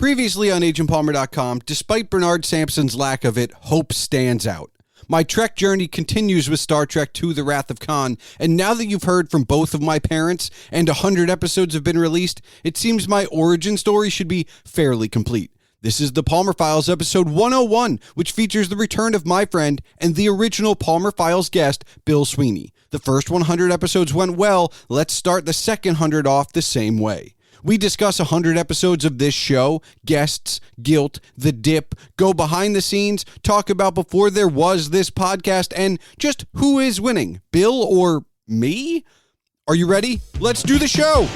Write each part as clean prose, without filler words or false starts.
Previously on agentpalmer.com, despite Bernard Sampson's lack of it, hope stands out. My Trek journey continues with Star Trek II: The Wrath of Khan, and now that you've heard from both of my parents and 100 episodes have been released, it seems my origin story should be fairly complete. This is the Palmer Files episode 101, which features the return of my friend and the original Palmer Files guest, Bill Sweeney. The first 100 episodes went well. Let's start the second 100 off the same way. We discuss 100 episodes of this show, guests, guilt, the dip, go behind the scenes, talk about before there was this podcast, and just who is winning, Bill or me? Are you ready? Let's do the show!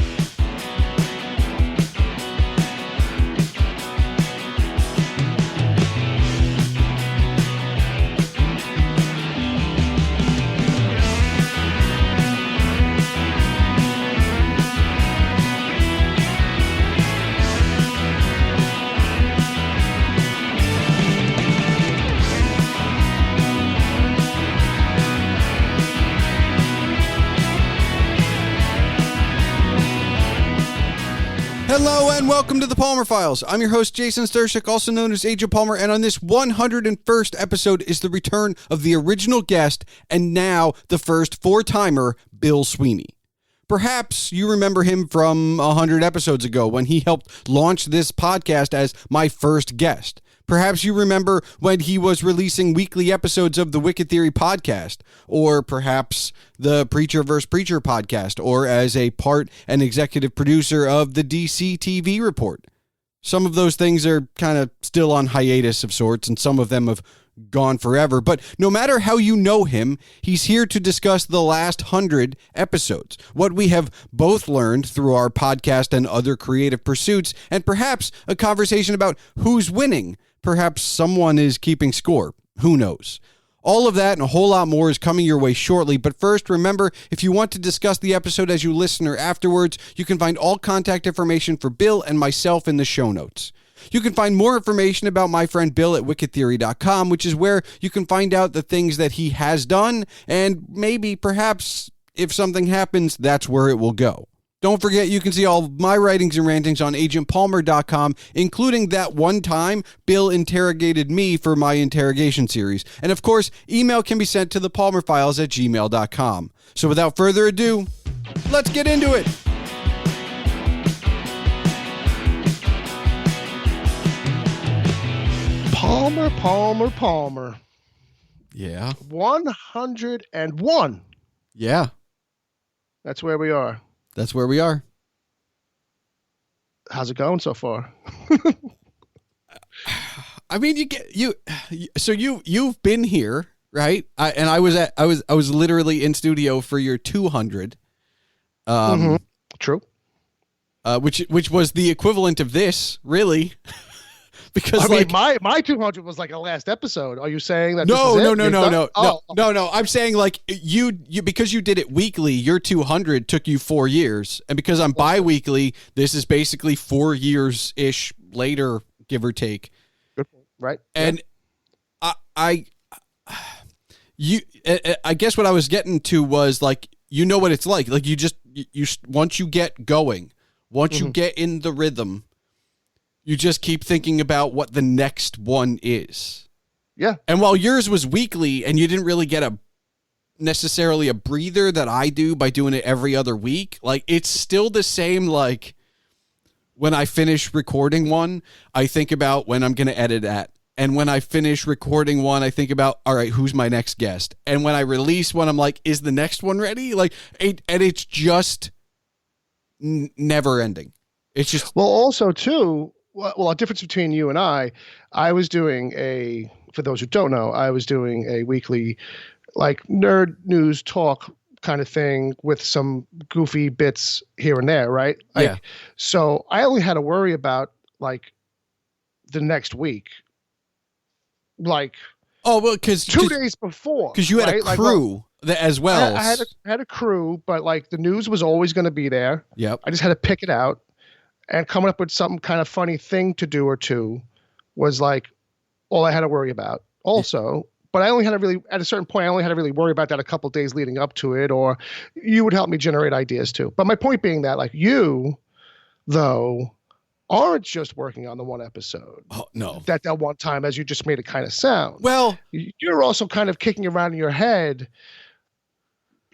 Hello and welcome to the Palmer Files. I'm your host, Jason Stershik, also known as Agent Palmer, and on this 101st episode is the return of the original guest and now the first four-timer, Bill Sweeney. Perhaps you remember him from 100 episodes ago when he helped launch this podcast as my first guest. Perhaps you remember when he was releasing weekly episodes of the Wicked Theory podcast, or perhaps the Preacher vs. Preacher podcast, or as a part and executive producer of the DCTV report. Some of those things are kind of still on hiatus of sorts, and some of them have gone forever. But no matter how you know him, he's here to discuss the last 100 episodes, what we have both learned through our podcast and other creative pursuits, and perhaps a conversation about who's winning. Perhaps someone is keeping score. Who knows? All of that and a whole lot more is coming your way shortly. But first, remember, if you want to discuss the episode as you listen or afterwards, you can find all contact information for Bill and myself in the show notes. You can find more information about my friend Bill at wickedtheory.com, which is where you can find out the things that he has done, and maybe, perhaps, if something happens, that's where it will go. Don't forget, you can see all of my writings and rantings on agentpalmer.com, including that one time Bill interrogated me for my interrogation series. And of course, email can be sent to thepalmerfiles@gmail.com. So without further ado, let's get into it. Palmer. Yeah. 101. Yeah. That's where we are. That's where we are. How's it going so far? I mean, you've been here, right? I was literally in studio for your 200. True. Which was the equivalent of this, really. Because my 200 was like a last episode. Are you saying that? No. No. I'm saying like you because you did it weekly. Your 200 took you 4 years, and because I'm bi-weekly, this is basically 4 years ish later, give or take. Good point. Right. And I guess what I was getting to was like, you know what it's like. Like you once you get going, once you get in the rhythm, you just keep thinking about what the next one is. Yeah. And while yours was weekly and you didn't really get necessarily a breather that I do by doing it every other week, like it's still the same. Like when I finish recording one, I think about when I'm going to edit that. And when I finish recording one, I think about, all right, who's my next guest? And when I release one, I'm like, is the next one ready? Like, and it's just never ending. It's just. Well, also too, well, a difference between you and I was doing for those who don't know, I was doing a weekly like nerd news talk kind of thing with some goofy bits here and there, right? Yeah. So I only had to worry about like the next week. Like, oh, well, because 2 days before. Because you had a crew as well. I had a crew, but like the news was always going to be there. Yep. I just had to pick it out. And coming up with some kind of funny thing to do or two was like all I had to worry about. Also, but I only had to really, at a certain point, I only had to really worry about that a couple of days leading up to it, or you would help me generate ideas too. But my point being that like you, though, aren't just working on the one episode. Oh, no. That one time, as you just made it kind of sound. Well, you're also kind of kicking around in your head,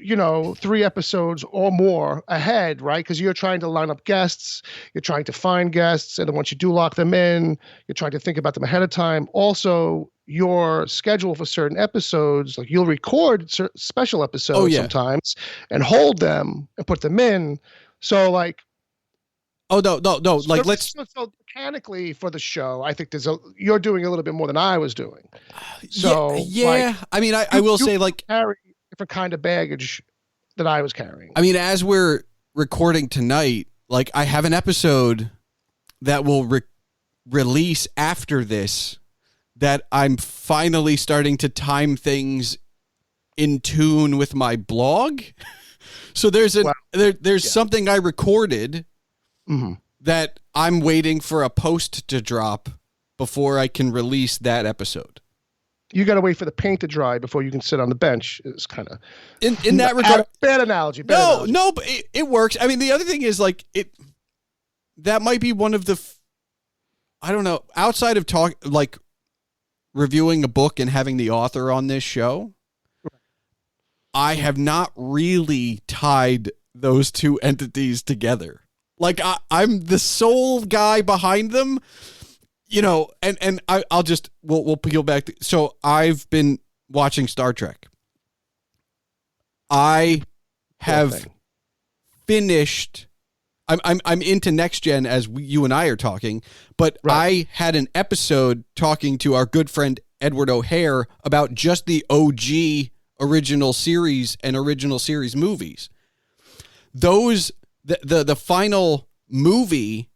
3 episodes or more ahead, right? Because you're trying to line up guests, you're trying to find guests, and then once you do lock them in, you're trying to think about them ahead of time. Also, your schedule for certain episodes, like you'll record special episodes sometimes and hold them and put them in. So like, no. Like, so mechanically for the show, I think you're doing a little bit more than I was doing. So yeah. Like, I mean, I will say, like, carry different kind of baggage that I was carrying. I mean, as we're recording tonight, like, I have an episode that will release after this that I'm finally starting to time things in tune with my blog. So there's something I recorded that I'm waiting for a post to drop before I can release that episode. You got to wait for the paint to dry before you can sit on the bench. Is kind of in that regard. Bad analogy. No, but it works. I mean, the other thing is, like, that might be one of the, I don't know, outside of like reviewing a book and having the author on this show, I have not really tied those two entities together. Like, I'm the sole guy behind them. And I'll just, we'll peel back. So I've been watching Star Trek. I have finished. I'm into Next Gen as you and I are talking, but I had an episode talking to our good friend Edward O'Hare about just the OG original series and original series movies. Those, the final movie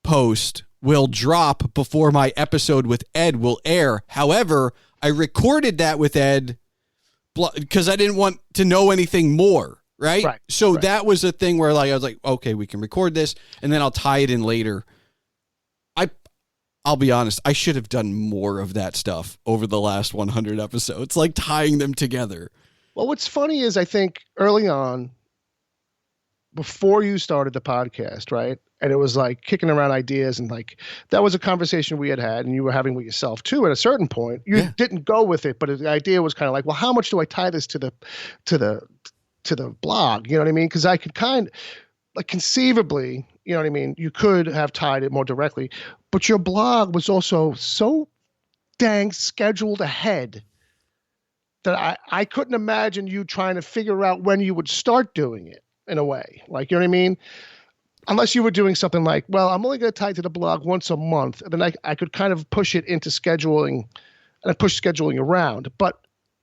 post will drop before my episode with Ed will air. However, I recorded that with Ed because I didn't want to know anything more, right? So that was a thing where, like, I was like, okay, we can record this, and then I'll tie it in later. I'll be honest, I should have done more of that stuff over the last 100 episodes, like tying them together. Well, what's funny is I think early on, before you started the podcast, right? And it was like kicking around ideas, and like that was a conversation we had, and you were having with yourself too. At a certain point, you didn't go with it, but the idea was kind of like, well, how much do I tie this to the blog? You know what I mean? Because I could kind of, like, conceivably, you know what I mean? You could have tied it more directly, but your blog was also so dang scheduled ahead that I couldn't imagine you trying to figure out when you would start doing it. In a way, like, you know what I mean? Unless you were doing something like, well, I'm only going to tie to the blog once a month, and then I could kind of push it into scheduling, and I push scheduling around. But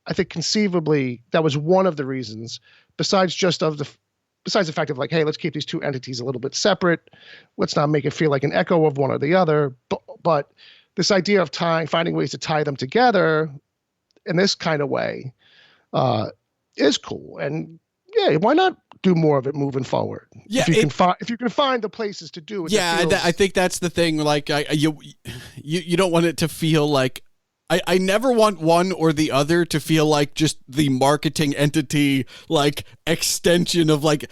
I think conceivably that was one of the reasons, besides the fact of like, hey, let's keep these two entities a little bit separate. Let's not make it feel like an echo of one or the other. But this idea of finding ways to tie them together in this kind of way is cool. And yeah, why not do more of it moving forward? Yeah, if you can find the places to do it. Yeah, I think that's the thing. Like, you don't want it to feel like, I never want one or the other to feel like just the marketing entity, like, extension of like,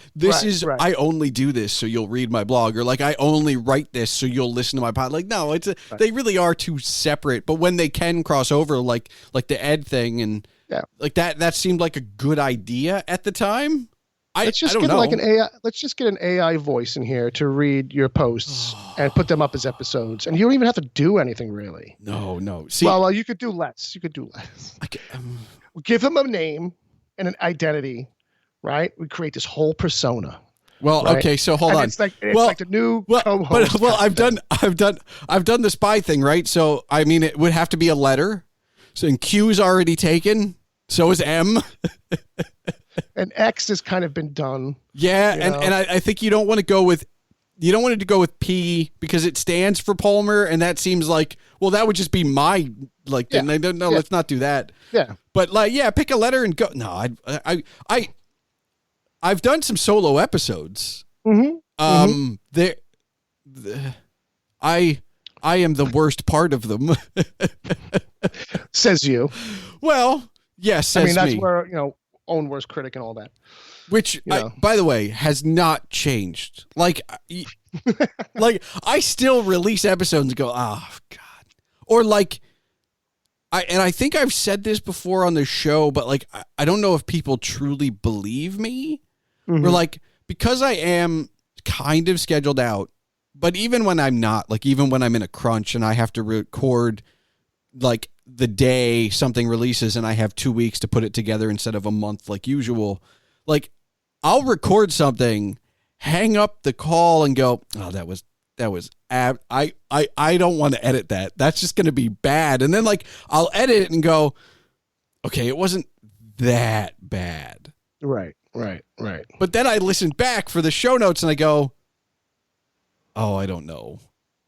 I only do this so you'll read my blog, or like, I only write this so you'll listen to my pod. Like, no, they really are two separate. But when they can cross over, like the Ed thing and. Yeah. Like that seemed like a good idea at the time. Let's just get an AI voice in here to read your posts and put them up as episodes, and you don't even have to do anything really. No. See, well, you could do less. We'll give them a name and an identity, right? We create this whole persona. Well, right? Okay, so hold on. It's like the new co-host. I've done the spy thing, right? So I mean, it would have to be a letter. So and Q's already taken. So is M. And X has kind of been done. Yeah, and I think you don't want to go with P because it stands for Palmer, and that seems like, well, that would just be my, like, no, let's not do that. Yeah. But like, yeah, pick a letter and go. No, I've done some solo episodes. Mm-hmm. I am the worst part of them. Says you. Well, yes, I mean, that's where, own worst critic and all that. Which, by the way, has not changed. Like, Like, I still release episodes and go, oh, God. Or like, I think I've said this before on the show, but like, I don't know if people truly believe me. Mhm. Or like, because I am kind of scheduled out, but even when I'm not, like even when I'm in a crunch and I have to record like the day something releases and I have 2 weeks to put it together instead of a month like usual, like I'll record something, hang up the call and go, oh, I don't want to edit that. That's just going to be bad. And then like I'll edit it and go, okay, it wasn't that bad. Right. But then I listen back for the show notes and I go, oh, I don't know.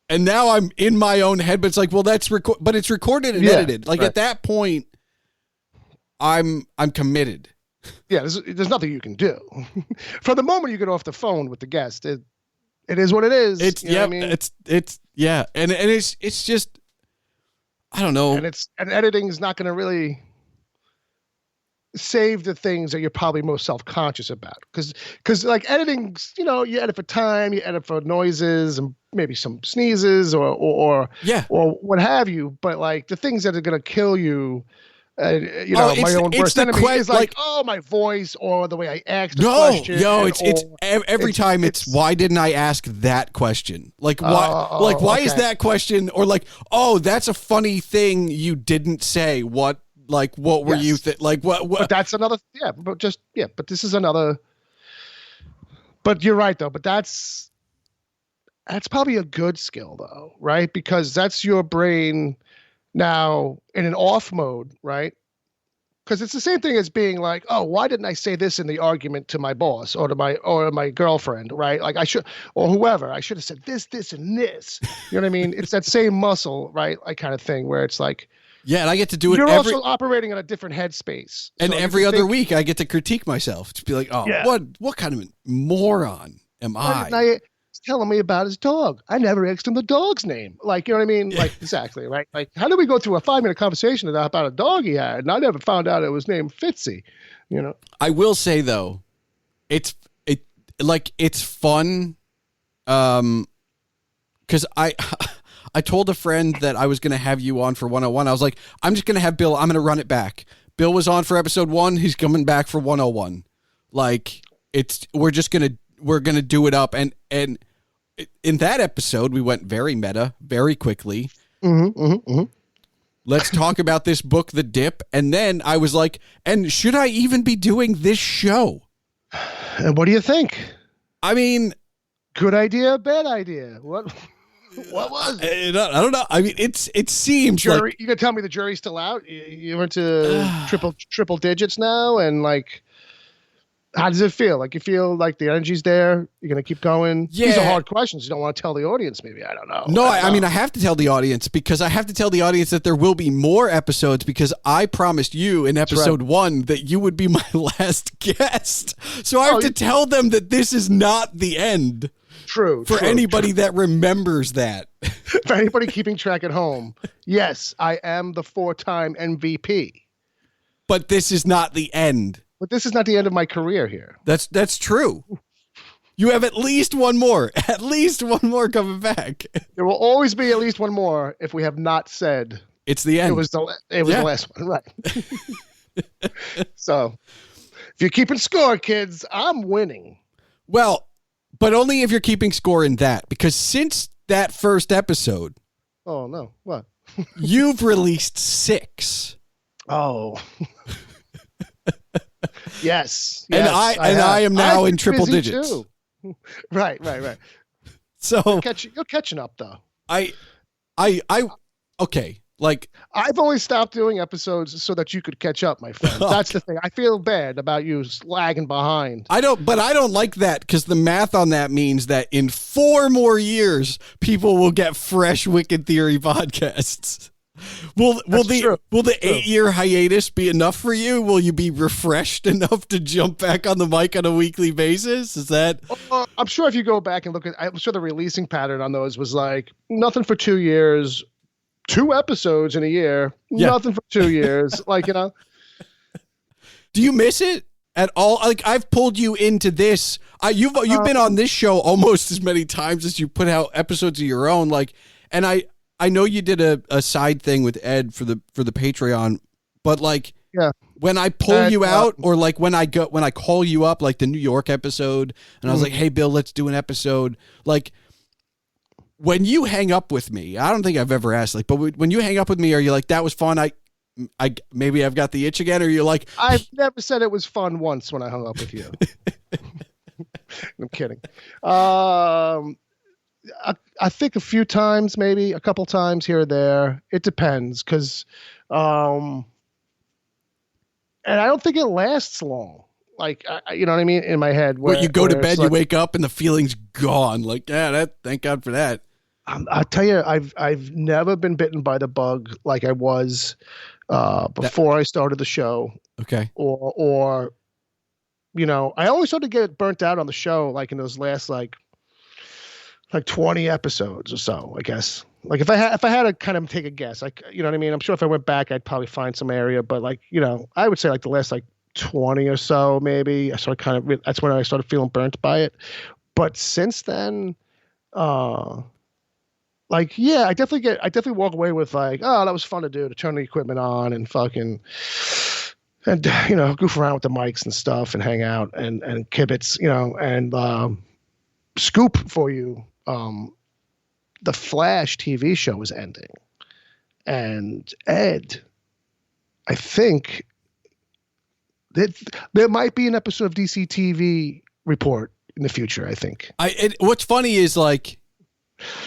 And now I'm in my own head, but it's like, well, but it's recorded and edited. Like at that point, I'm committed. Yeah, there's nothing you can do. From the moment you get off the phone with the guest, it is what it is. It's and it's just, I don't know. And editing is not going to really save the things that you're probably most self-conscious about, because like editing, you edit for time, you edit for noises and maybe some sneezes or what have you, but like the things that are going to kill you, my own worst enemy is like, my voice or the way I asked the question. It's every time it's why didn't I ask that question? Like why is that question? Or like, oh, that's a funny thing you didn't say. What were you what? But that's another, but this is another, but you're right though. But that's probably a good skill though, right? Because that's your brain now in an off mode, right? Because it's the same thing as being like, oh, why didn't I say this in the argument to my boss or to my girlfriend, right? Like I should, or whoever, I should have said this, and this. You know what I mean? It's that same muscle, right? Like kind of thing where it's like, yeah, and I get to do it. You're also operating in a different headspace. And every other week, I get to critique myself to be like, oh, what kind of a moron am I? He's telling me about his dog. I never asked him the dog's name. Like, you know what I mean? Like, exactly, right? Like, how did we go through a 5-minute conversation about a dog he had, and I never found out it was named Fitzy? I will say though, it's fun, because I told a friend that I was going to have you on for 101. I was like, I'm just going to have Bill. I'm going to run it back. Bill was on for episode 1. He's coming back for 101. Like we're going to do it up. And in that episode, we went very meta, very quickly. Let's talk about this book, The Dip. And then I was like, and should I even be doing this show? And what do you think? I mean, good idea, bad idea. What was it? I don't know. I mean, it seems jury. like You gonna tell me the jury's still out? You went to triple digits now, and like, how does it feel? Like you feel like the energy's there? You're gonna keep going? Yeah. These are hard questions. You don't want to tell the audience. Maybe I don't know. No, I mean I have to tell the audience because I have to tell the audience that there will be more episodes because I promised you in episode 1 that you would be my last guest. So I have to tell them that this is not the end. True. For anybody that remembers that. For anybody keeping track at home, yes, I am the 4-time MVP. But this is not the end. But this is not the end of my career here. That's true. You have at least one more. At least one more coming back. There will always be at least one more if we have not said it's the end. It was the last one, right? So, if you're keeping score, kids, I'm winning. Well, but only if you're keeping score in that, because since that first episode, oh no, what? You've released 6. Oh, yes. And I am now in triple digits. Too. Right. So you're catching up though. Okay. Like I've only stopped doing episodes so that you could catch up, my friend. That's the thing. I feel bad about you lagging behind. I don't like that because the math on that means that in 4 more years, people will get fresh Wicked Theory podcasts. Will the 8-year hiatus be enough for you? Will you be refreshed enough to jump back on the mic on a weekly basis? Is that? I'm sure if you go back and look at, I'm sure the releasing pattern on those was like nothing for 2 years. 2 episodes in a year, nothing for 2 years. Like, Do you miss it? at all. Like, I've pulled you into this. You've been on this show almost as many times as you put out episodes of your own. Like, and I know you did a side thing with Ed for the Patreon, but like, yeah, when I pull you out, or like when I call you up, like the New York episode, and I was like, hey Bill, let's do an episode. Like, when you hang up with me, I don't think I've ever asked, like, but when you hang up with me, are you like, that was fun? Maybe I've got the itch again, or you're like, I've never said it was fun once when I hung up with you. I'm kidding. I think a few times, maybe a couple times here or there. It depends, because, and I don't think it lasts long. Like, you know what I mean? In my head, where you go to bed, you wake up, and the feeling's gone. Like, yeah, thank God for that. I'll tell you, I've never been bitten by the bug like I was before I started the show. Okay. Or, you know, I always sort of get burnt out on the show, like in those last like 20 episodes or so, I guess. Like if I had to kind of take a guess, like, you know what I mean? I'm sure if I went back, I'd probably find some area, but like, you know, I would say like the last like 20 or so, maybe I started that's when I started feeling burnt by it. But since then, like, yeah, I definitely walk away with like, oh, that was fun to do, to turn the equipment on and fucking, and, you know, goof around with the mics and stuff and hang out and kibitz, you know, and scoop for you. The Flash TV show is ending, and Ed, I think that there might be an episode of DCTV report in the future. I think. What's funny is like,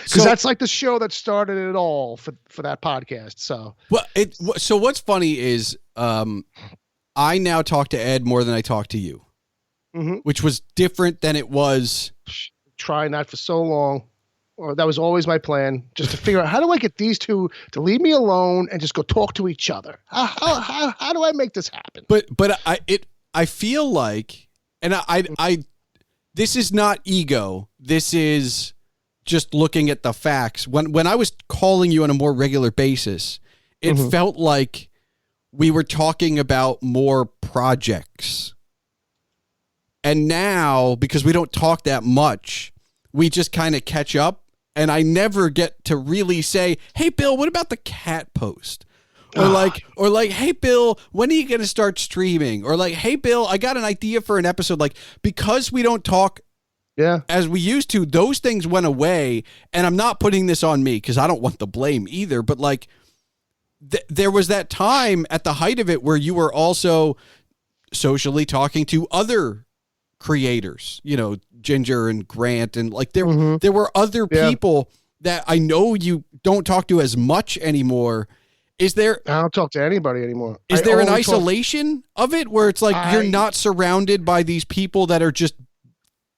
because that's like the show that started it all for that podcast. So so what's funny is I now talk to Ed more than I talk to you, which was different than it was. Trying that for so long. Or that was always my plan, just to figure out how do I get these two to leave me alone and just go talk to each other. How do I make this happen? But I feel like, and I this is not ego. This is just looking at the facts. When I was calling you on a more regular basis, it felt like we were talking about more projects. And now, because we don't talk that much, we just kind of catch up. And I never get to really say, hey, Bill, what about the cat post? Or like, hey, Bill, when are you going to start streaming? Or like, hey, Bill, I got an idea for an episode. Like, because we don't talk as we used to, those things went away. And I'm not putting this on me because I don't want the blame either. But like, there was that time at the height of it where you were also socially talking to other creators, you know, Ginger and Grant, and like there were other people that I know you don't talk to as much anymore. I don't talk to anybody anymore. Is there an isolation of it where it's like you're not surrounded by these people that are just...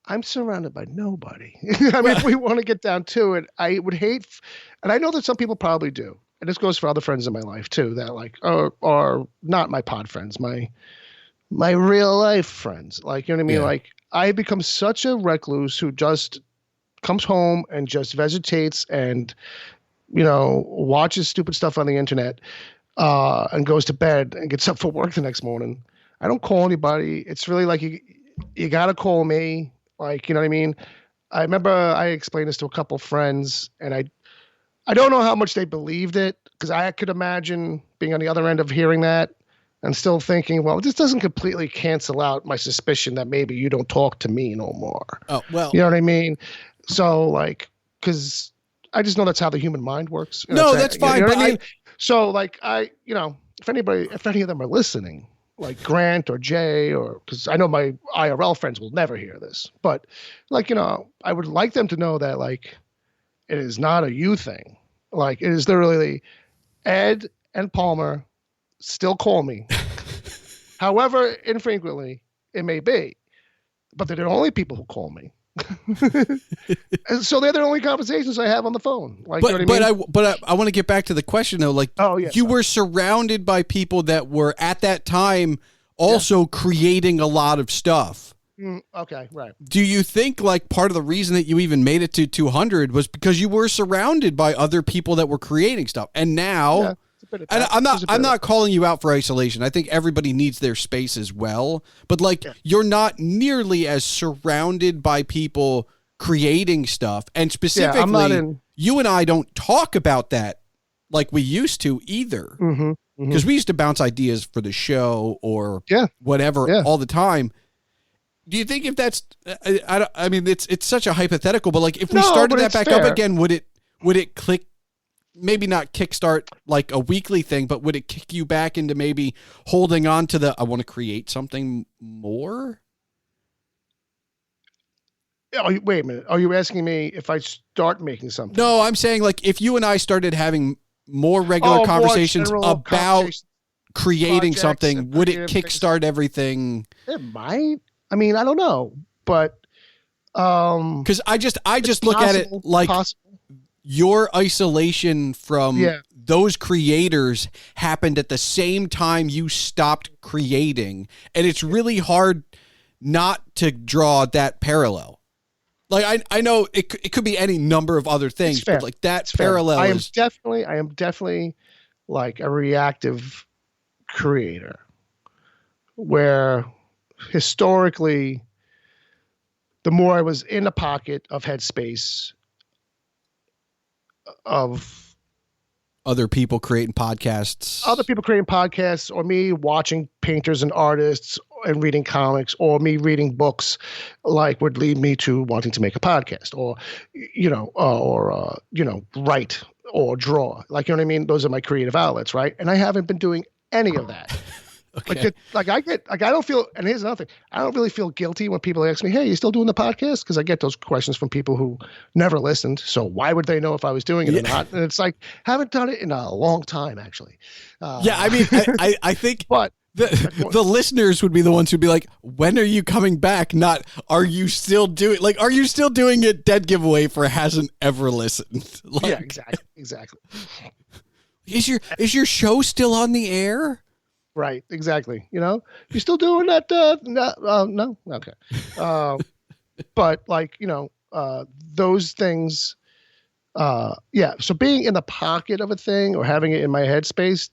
I'm surrounded by nobody. I mean, if we want to get down to it, I would hate, and I know that some people probably do, and this goes for other friends in my life too, that like are not my pod friends, my real life friends. Like, you know what I mean? Yeah. Like, I become such a recluse who just comes home and just vegetates and, you know, watches stupid stuff on the internet, and goes to bed and gets up for work the next morning. I don't call anybody. It's really like you got to call me. Like, you know what I mean? I remember I explained this to a couple friends, and I don't know how much they believed it, because I could imagine being on the other end of hearing that and still thinking, well, this doesn't completely cancel out my suspicion that maybe you don't talk to me no more. Oh, well. You know what I mean? So, like, because I just know that's how the human mind works. No, that's fine. You know what I mean? So, like, you know, if any of them are listening, like Grant or Jay, or because I know my IRL friends will never hear this, but, like, you know, I would like them to know that, like, it is not a you thing. Like, it is literally Ed and Palmer still call me, however infrequently it may be, but they're the only people who call me. And so they're the only conversations I have on the phone. Like, you know what I mean? I want to get back to the question though. Like, you were surrounded by people that were at that time also creating a lot of stuff. Okay, right. Do you think like part of the reason that you even made it to 200 was because you were surrounded by other people that were creating stuff, and now? Yeah, it's a And I'm not calling you out for isolation. I think everybody needs their space as well. But like, you're not nearly as surrounded by people creating stuff. And specifically, you and I don't talk about that like we used to either. Because we used to bounce ideas for the show or whatever all the time. Do you think if that's, I mean, it's such a hypothetical, but like if we started that back up again, would it click, maybe not kickstart like a weekly thing, but would it kick you back into maybe holding on to I want to create something more? Oh, wait a minute. Are you asking me if I start making something? No, I'm saying like if you and I started having more regular conversations about creating something, would it kickstart everything? It might. I mean, I don't know, but because I just look at it like your isolation from those creators happened at the same time you stopped creating, and it's really hard not to draw that parallel. Like I know it could be any number of other things, but like that parallel I am definitely like a reactive creator where historically the more I was in the pocket of headspace of other people creating podcasts or me watching painters and artists and reading comics or me reading books like would lead me to wanting to make a podcast or write or draw, like, you know what I mean? Those are my creative outlets. Right. And I haven't been doing any of that. Okay. I don't feel, and here's another thing, I don't really feel guilty when people ask me, hey, you still doing the podcast? Because I get those questions from people who never listened. So why would they know if I was doing it or not? And it's like, haven't done it in a long time, actually. I mean, I think but the listeners would be the ones who'd be like, when are you coming back? Not, are you still doing it? Dead giveaway for hasn't ever listened. Like, yeah, exactly. Is your show still on the air? Right, exactly. You know, you still doing that? No, okay. But like, those things. So being in the pocket of a thing or having it in my headspace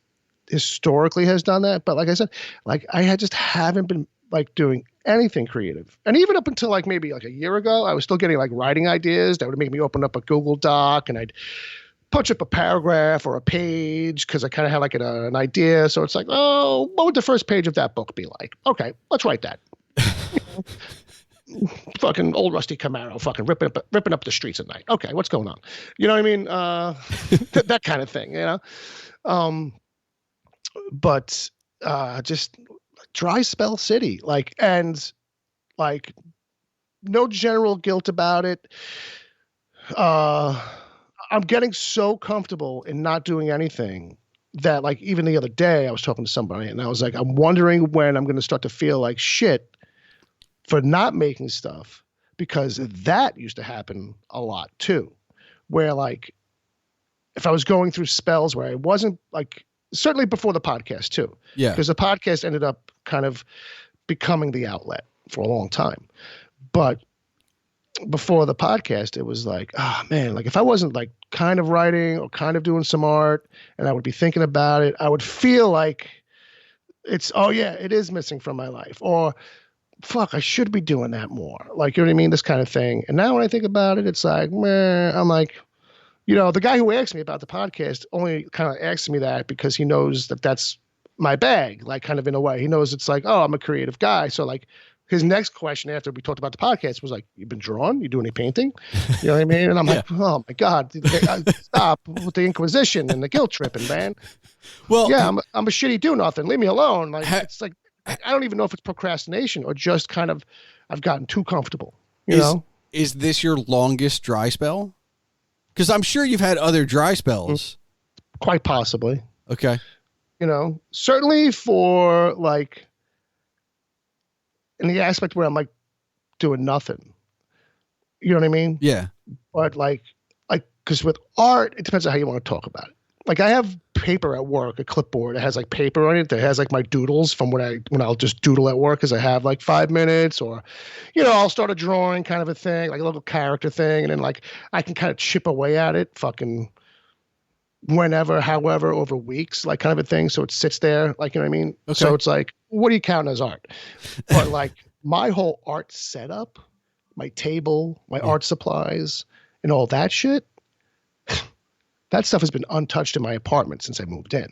historically has done that. But like I said, like I just haven't been like doing anything creative. And even up until like maybe like a year ago, I was still getting like writing ideas that would make me open up a Google Doc and I'd punch up a paragraph or a page because I kind of had like an idea. So it's like, oh, what would the first page of that book be like? Okay, let's write that. Fucking old rusty Camaro, fucking ripping up the streets at night. Okay, what's going on? You know what I mean? That kind of thing, you know? But just dry spell city, and no general guilt about it. I'm getting so comfortable in not doing anything that like even the other day I was talking to somebody and I was like, I'm wondering when I'm going to start to feel like shit for not making stuff, because that used to happen a lot too, where like if I was going through spells where I wasn't like, certainly before the podcast too, because the podcast ended up kind of becoming the outlet for a long time. But before the podcast, it was like, man, like if I wasn't like kind of writing or kind of doing some art and I would be thinking about it, I would feel like it is missing from my life, or fuck, I should be doing that more. Like, you know what I mean? This kind of thing. And now when I think about it, it's like, man, I'm like, the guy who asked me about the podcast only kind of asked me that because he knows that that's my bag, like kind of in a way. He knows it's like, oh, I'm a creative guy. So like, his next question after we talked about the podcast was like, "You been drawing? You do any painting?" You know what I mean? And I'm like, "Oh my god, stop with the Inquisition and the guilt tripping, man." Well, yeah, I'm a shitty do nothing. Leave me alone. Like it's like I don't even know if it's procrastination or just kind of I've gotten too comfortable. You know? Is this your longest dry spell? Because I'm sure you've had other dry spells. Quite possibly. Okay. Certainly for like. In the aspect where I'm like doing nothing, you know what I mean? Yeah. But like, cause with art, it depends on how you want to talk about it. Like I have paper at work, a clipboard that has like paper on it that has like my doodles from when I'll just doodle at work, cause I have like 5 minutes, or, I'll start a drawing kind of a thing, like a little character thing. And then like, I can kind of chip away at it, fucking, whenever, however, over weeks, like kind of a thing. So it sits there, like, you know what I mean? Okay. So it's like, what do you count as art? But like my whole art setup, my table, my art supplies, and all that shit, that stuff has been untouched in my apartment since I moved in.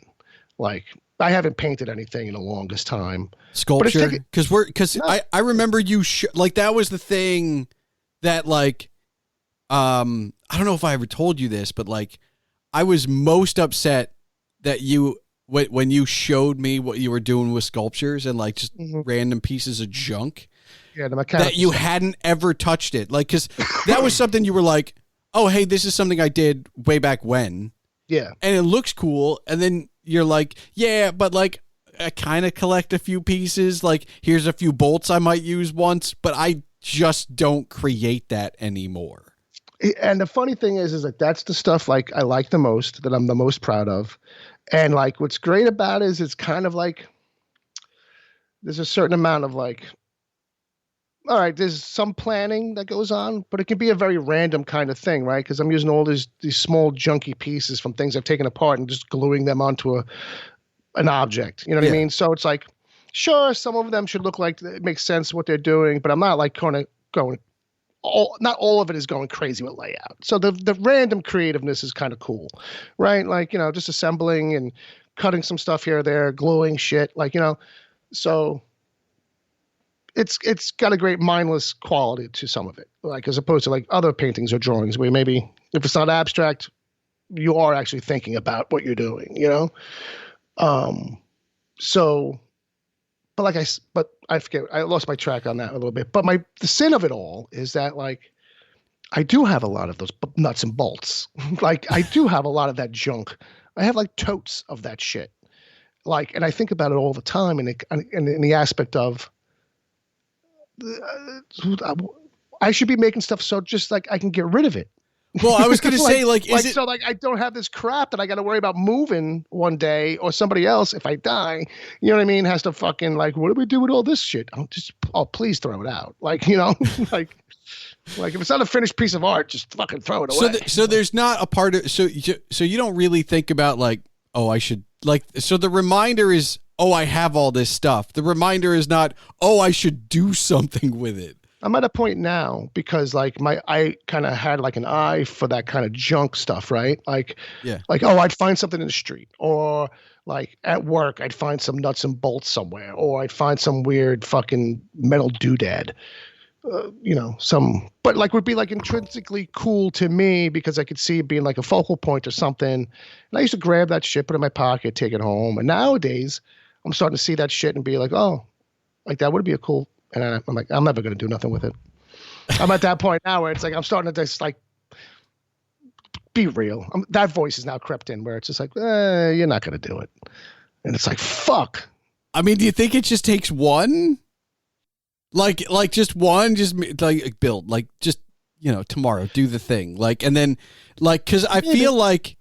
Like, I haven't painted anything in the longest time. Sculpture? Because I remember you, like, that was the thing that, like, I don't know if I ever told you this, but, like, I was most upset that you, when you showed me what you were doing with sculptures and, like, just random pieces of junk, that you hadn't ever touched it. Like, because that was something you were like, oh, hey, this is something I did way back when. Yeah. And it looks cool. And then you're like, yeah, but like I kind of collect a few pieces. Like here's a few bolts I might use once, but I just don't create that anymore. And the funny thing is that that's the stuff like I like the most, that I'm the most proud of. And like what's great about it is it's kind of like there's a certain amount of like, all right, there's some planning that goes on, but it can be a very random kind of thing, right? Because I'm using all these small junky pieces from things I've taken apart and just gluing them onto an object. You know what I mean? So it's like, sure, some of them should look like it makes sense what they're doing, but I'm not like going not all of it is going crazy with layout. So the random creativeness is kind of cool, right? Like, you know, just assembling and cutting some stuff here or there, gluing shit, like, you know, so it's got a great mindless quality to some of it, like as opposed to like other paintings or drawings where maybe if it's not abstract, you are actually thinking about what you're doing, you know? So, but I forget, I lost my track on that a little bit, but the sin of it all is that like, I do have a lot of those nuts and bolts. Like I do have a lot of that junk. I have like totes of that shit. Like, and I think about it all the time in the aspect of, I should be making stuff so just like I can get rid of it. Well, I was going to say, like, is it so like I don't have this crap that I got to worry about moving one day, or somebody else if I die, you know what I mean, has to fucking like, what do we do with all this shit? Please throw it out. Like, you know, like if it's not a finished piece of art, just fucking throw it away. So there's not a part of so you don't really think about like, oh, I should like, so the reminder is, oh, I have all this stuff. The reminder is not, oh, I should do something with it. I'm at a point now because like I kind of had like an eye for that kind of junk stuff, right? Like, oh, I'd find something in the street, or like at work, I'd find some nuts and bolts somewhere, or I'd find some weird fucking metal doodad, you know, but like would be like intrinsically cool to me because I could see it being like a focal point or something. And I used to grab that shit, put it in my pocket, take it home. And nowadays I'm starting to see that shit and be like, oh, like that would be a cool. And I'm like, I'm never going to do nothing with it. I'm at that point now where it's like, I'm starting to just like, be real. That voice is now crept in where it's just like, you're not going to do it. And it's like, fuck. I mean, do you think it just takes one? Like just one, just like build, like just, you know, tomorrow, do the thing. Like, and then like, cause I feel like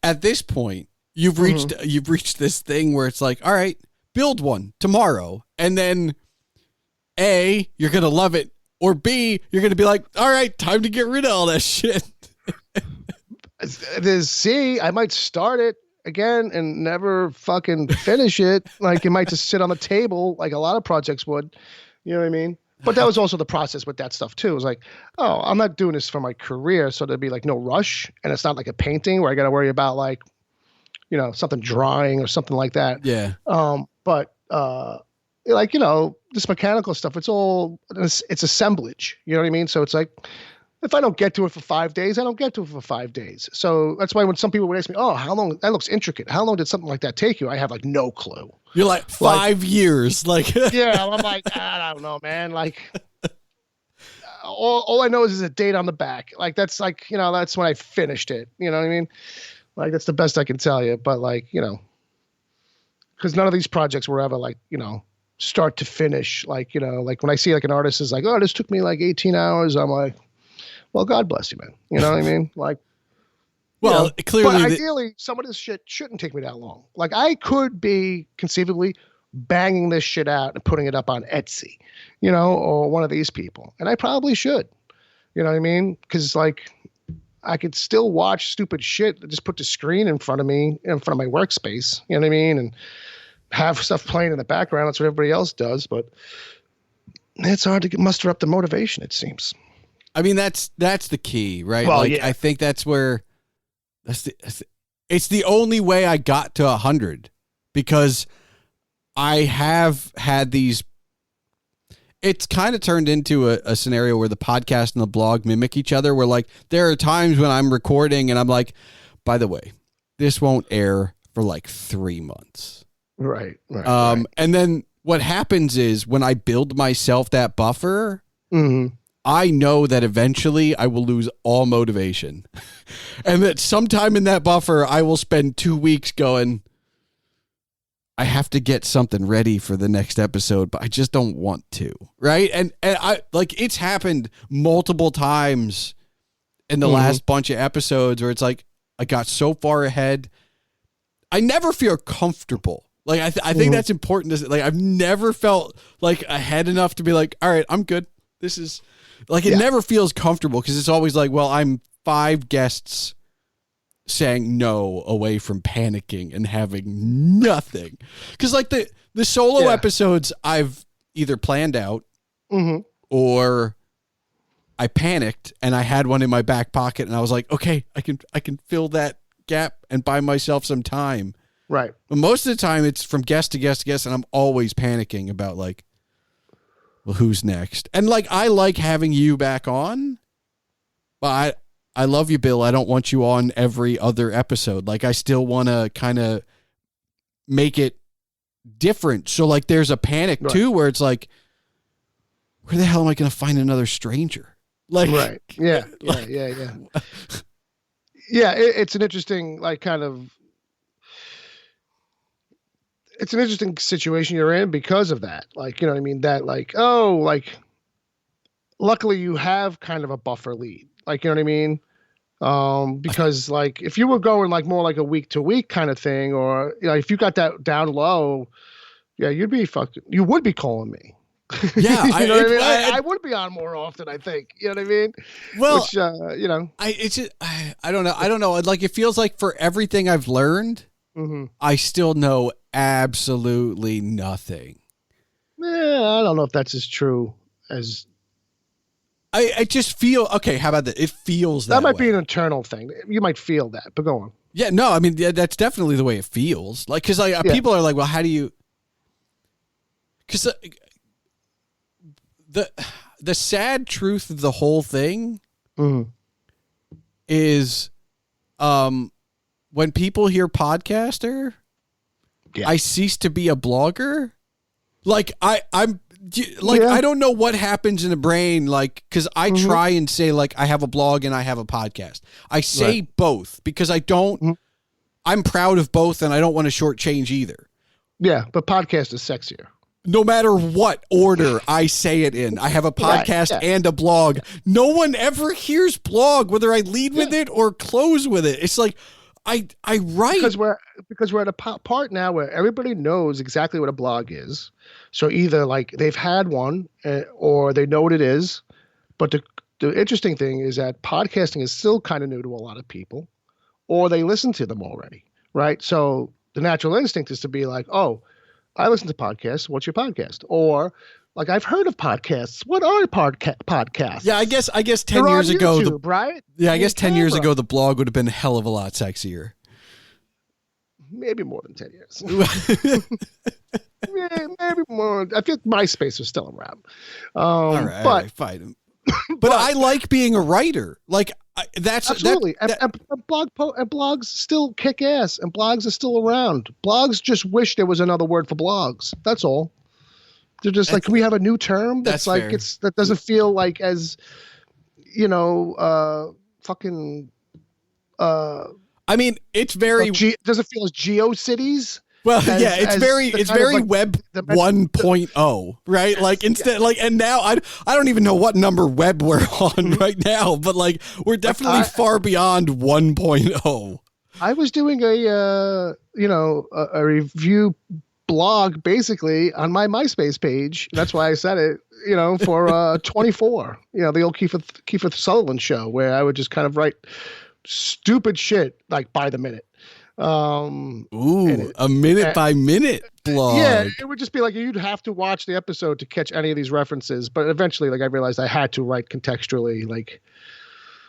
at this point you've reached this thing where it's like, all right, build one tomorrow. And then A, you're going to love it. Or B, you're going to be like, all right, time to get rid of all that shit. There's C, I might start it again and never fucking finish it. Like it might just sit on the table like a lot of projects would. You know what I mean? But that was also the process with that stuff too. It was like, oh, I'm not doing this for my career. So there'd be like no rush. And it's not like a painting where I got to worry about like, you know, something drying or something like that. Yeah. But like, you know, this mechanical stuff, it's assemblage. You know what I mean? So it's like, if I don't get to it for 5 days, I don't get to it for 5 days. So that's why when some people would ask me, oh, how long, that looks intricate. How long did something like that take you? I have like no clue. You're like 5 years. Like, yeah, I'm like, I don't know, man. Like all I know is there's a date on the back. Like, that's like, you know, that's when I finished it. You know what I mean? Like, that's the best I can tell you. But like, you know, because none of these projects were ever like, you know, start to finish. Like, you know, like when I see like an artist is like, oh, this took me like 18 hours. I'm like, well, God bless you, man. You know what I mean? Like, well, you know, clearly, but ideally, some of this shit shouldn't take me that long. Like, I could be conceivably banging this shit out and putting it up on Etsy, you know, or one of these people, and I probably should. You know what I mean? Because like, I could still watch stupid shit. Just put the screen in front of me, in front of my workspace. You know what I mean? And have stuff playing in the background. That's what everybody else does. But it's hard to muster up the motivation, it seems. I mean, that's the key, right? Well, like, yeah. I think it's the only way I got to 100, because I have had these. It's kind of turned into a scenario where the podcast and the blog mimic each other, where like there are times when I'm recording and I'm like, by the way, this won't air for like 3 months. Right. And then what happens is when I build myself that buffer, Mm-hmm. I know that eventually I will lose all motivation, and that sometime in that buffer, I will spend 2 weeks going, I have to get something ready for the next episode, but I just don't want to. Right. And I like, it's happened multiple times in the last bunch of episodes where it's like, I got so far ahead. I never feel comfortable. Like, I think that's important to say. Like, I've never felt like ahead enough to be like, all right, I'm good. This is like, it never feels comfortable, because it's always like, well, I'm 5 guests saying no away from panicking and having nothing. Because like the solo episodes, I've either planned out or I panicked and I had one in my back pocket and I was like, okay, I can fill that gap and buy myself some time. Right. But most of the time it's from guest to guest to guest, and I'm always panicking about like, well, who's next? And like, I like having you back on, but I love you, Bill. I don't want you on every other episode. Like, I still want to kind of make it different. So like, there's a panic too, where it's like, where the hell am I going to find another stranger? Like, right. Yeah. It's an interesting, like, kind of, it's an interesting situation you're in because of that. Like, you know what I mean? That like, oh, like, luckily you have kind of a buffer lead. Like, you know what I mean? Because like, if you were going like more like a week to week kind of thing, or, you know, if you got that down low, yeah, you would be calling me. Yeah. You know what I mean? I would be on more often, I think. You know what I mean? Well, which, you know, I don't know. I don't know. Like, it feels like for everything I've learned, I still know absolutely nothing. Yeah, I don't know if that's as true as. I just feel, okay, how about that? It feels that might way. be an internal thing. You might feel that, but go on. Yeah, no, I mean, that's definitely the way it feels. Like, because like, people are like, well, how do you... Because the sad truth of the whole thing is when people hear podcaster, I cease to be a blogger. Like, I'm like, I don't know what happens in the brain, like, because I try and say, like, I have a blog and I have a podcast. I say both because I don't, I'm proud of both and I don't want to shortchange either. Yeah, but podcast is sexier. No matter what order I say it in, I have a podcast and a blog. No one ever hears blog, whether I lead with it or close with it. It's like, I write. Because we're at a part now where everybody knows exactly what a blog is. So either like they've had one or they know what it is. But the interesting thing is that podcasting is still kind of new to a lot of people, or they listen to them already, right? So the natural instinct is to be like, oh, I listen to podcasts. What's your podcast? Or like, I've heard of podcasts. What are podcasts? Yeah, I guess 10 They're years on ago, YouTube, right? Yeah, I guess 10 years ago, the blog would have been a hell of a lot sexier. Maybe more than 10 years. Maybe more. I think MySpace was still around. All right, fine. But I like being a writer. Like, that's absolutely. And blogs still kick ass, and blogs are still around. Blogs just wish there was another word for blogs. That's all. They're just like, can we have a new term that's like fair. That doesn't feel like as, you know, fucking. I mean, it's very. Doesn't feel as GeoCities. Well, it's very like Web 1.0, right? Like instead, like, and now I don't even know what number web we're on right now, but like we're definitely far beyond 1.0. I was doing a review blog basically on my MySpace page. That's why I said it, you know, for 24, you know, the old Keith Sutherland show, where I would just kind of write stupid shit like by the minute. Ooh, a minute by minute blog. Yeah, it would just be like you'd have to watch the episode to catch any of these references. But eventually, like I realized I had to write contextually. Like,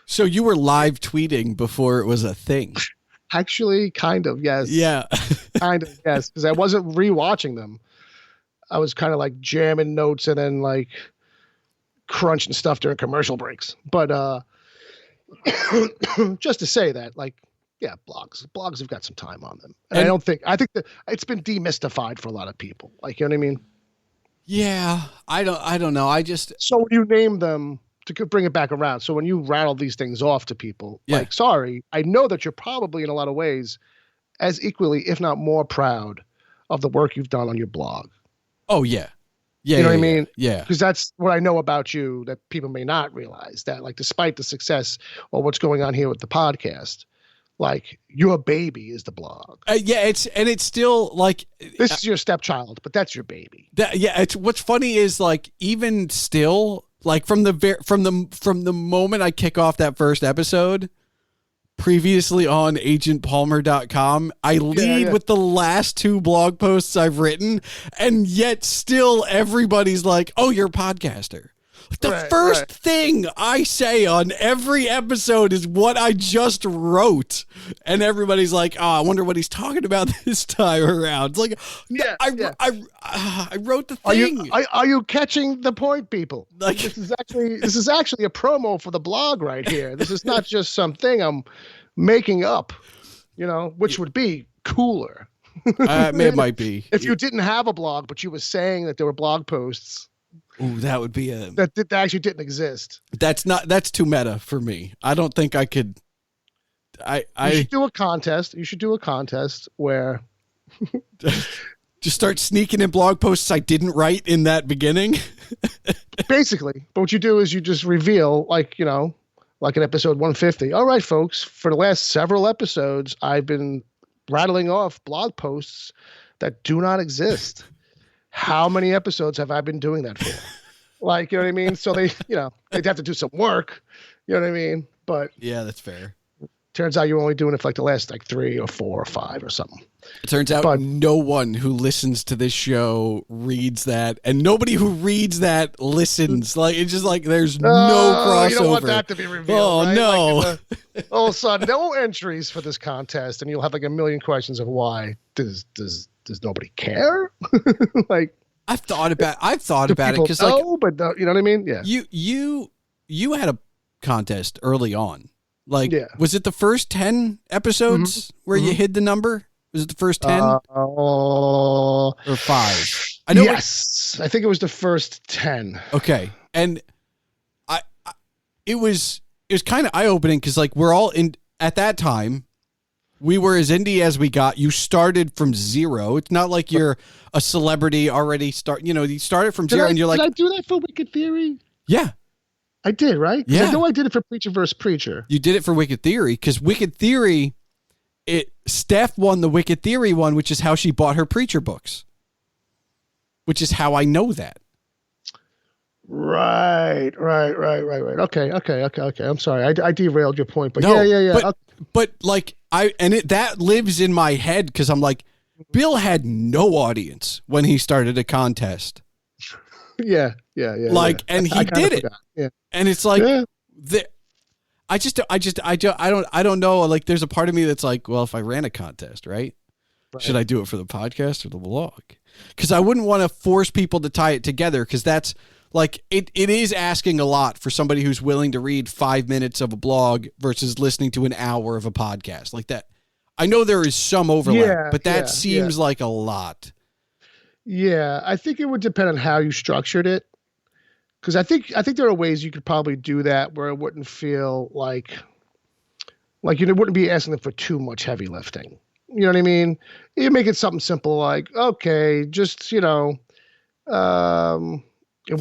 so you were live tweeting before it was a thing. Actually, kind of, yes. Yeah, kind of, yes, because I wasn't rewatching them. I was kind of like jamming notes and then like crunching stuff during commercial breaks. But just to say that, like, yeah, blogs have got some time on them, and I think that it's been demystified for a lot of people. Like, you know what I mean? Yeah, I don't know. So when you name them, to bring it back around, so when you rattle these things off to people, like, sorry, I know that you're probably in a lot of ways as equally, if not more, proud of the work you've done on your blog. Oh yeah. Yeah, you know what I mean? Yeah. Because that's what I know about you that people may not realize, that like despite the success or what's going on here with the podcast, like your baby is the blog. Yeah, it's still like this is your stepchild, but that's your baby. It's what's funny is like even still like from the moment I kick off that first episode, previously on agentpalmer.com, I lead with the last 2 blog posts I've written, and yet still everybody's like, "Oh, you're a podcaster." The first thing I say on every episode is what I just wrote. And everybody's like, "Oh, I wonder what he's talking about this time around." It's like, I wrote the thing. Are you catching the point, people? Like, this is actually a promo for the blog right here. This is not just something I'm making up, you know, which would be cooler. It might be. If you didn't have a blog, but you were saying that there were blog posts. Ooh, that would be that actually didn't exist. That's too meta for me. I don't think I could. You should do a contest. You should do a contest where just start sneaking in blog posts I didn't write in that beginning. Basically, but what you do is you just reveal, like, you know, like in episode 150. All right, folks, for the last several episodes, I've been rattling off blog posts that do not exist. How many episodes have I been doing that for? Like, you know what I mean? So they, you know, they'd have to do some work. You know what I mean? But yeah, that's fair. Turns out you're only doing it for like the last like 3 or 4 or 5 or something. It turns out no one who listens to this show reads that, and nobody who reads that listens. Like, it's just like there's no crossover. You don't want that to be revealed. Oh, right? no. Like, all of a sudden, no entries for this contest, and you'll have like a million questions of why. Does nobody care? Like, I've thought about it because, like, but you know what I mean? Yeah. You had a contest early on. Like, was it the first 10 episodes where you hid the number? Was it the first 10 or 5? I know. Yes, I think it was the first 10. Okay, and it was kind of eye opening because, like, we're all in at that time. We were as indie as we got. You started from 0. It's not like you're a celebrity already. You started from 0, and you're like, did I do that for Wicked Theory? Yeah. I did, right? Yeah. I know I did it for Preacher vs. Preacher. You did it for Wicked Theory because Wicked Theory, Steph won the Wicked Theory one, which is how she bought her Preacher books, which is how I know that. Right. Okay. I'm sorry. I derailed your point, but no, yeah. But like that lives in my head because I'm like, Bill had no audience when he started a contest. Yeah. Like, and he did it. Yeah. And it's like, I don't know. Like, there's a part of me that's like, well, if I ran a contest, right? Should I do it for the podcast or the blog? Because I wouldn't want to force people to tie it together. Because that's like, it is asking a lot for somebody who's willing to read 5 minutes of a blog versus listening to an hour of a podcast like that. I know there is some overlap, but that seems like a lot. Yeah, I think it would depend on how you structured it. Because I think there are ways you could probably do that where it wouldn't feel like you wouldn't be asking them for too much heavy lifting. You know what I mean? You make it something simple like, okay, just, you know, in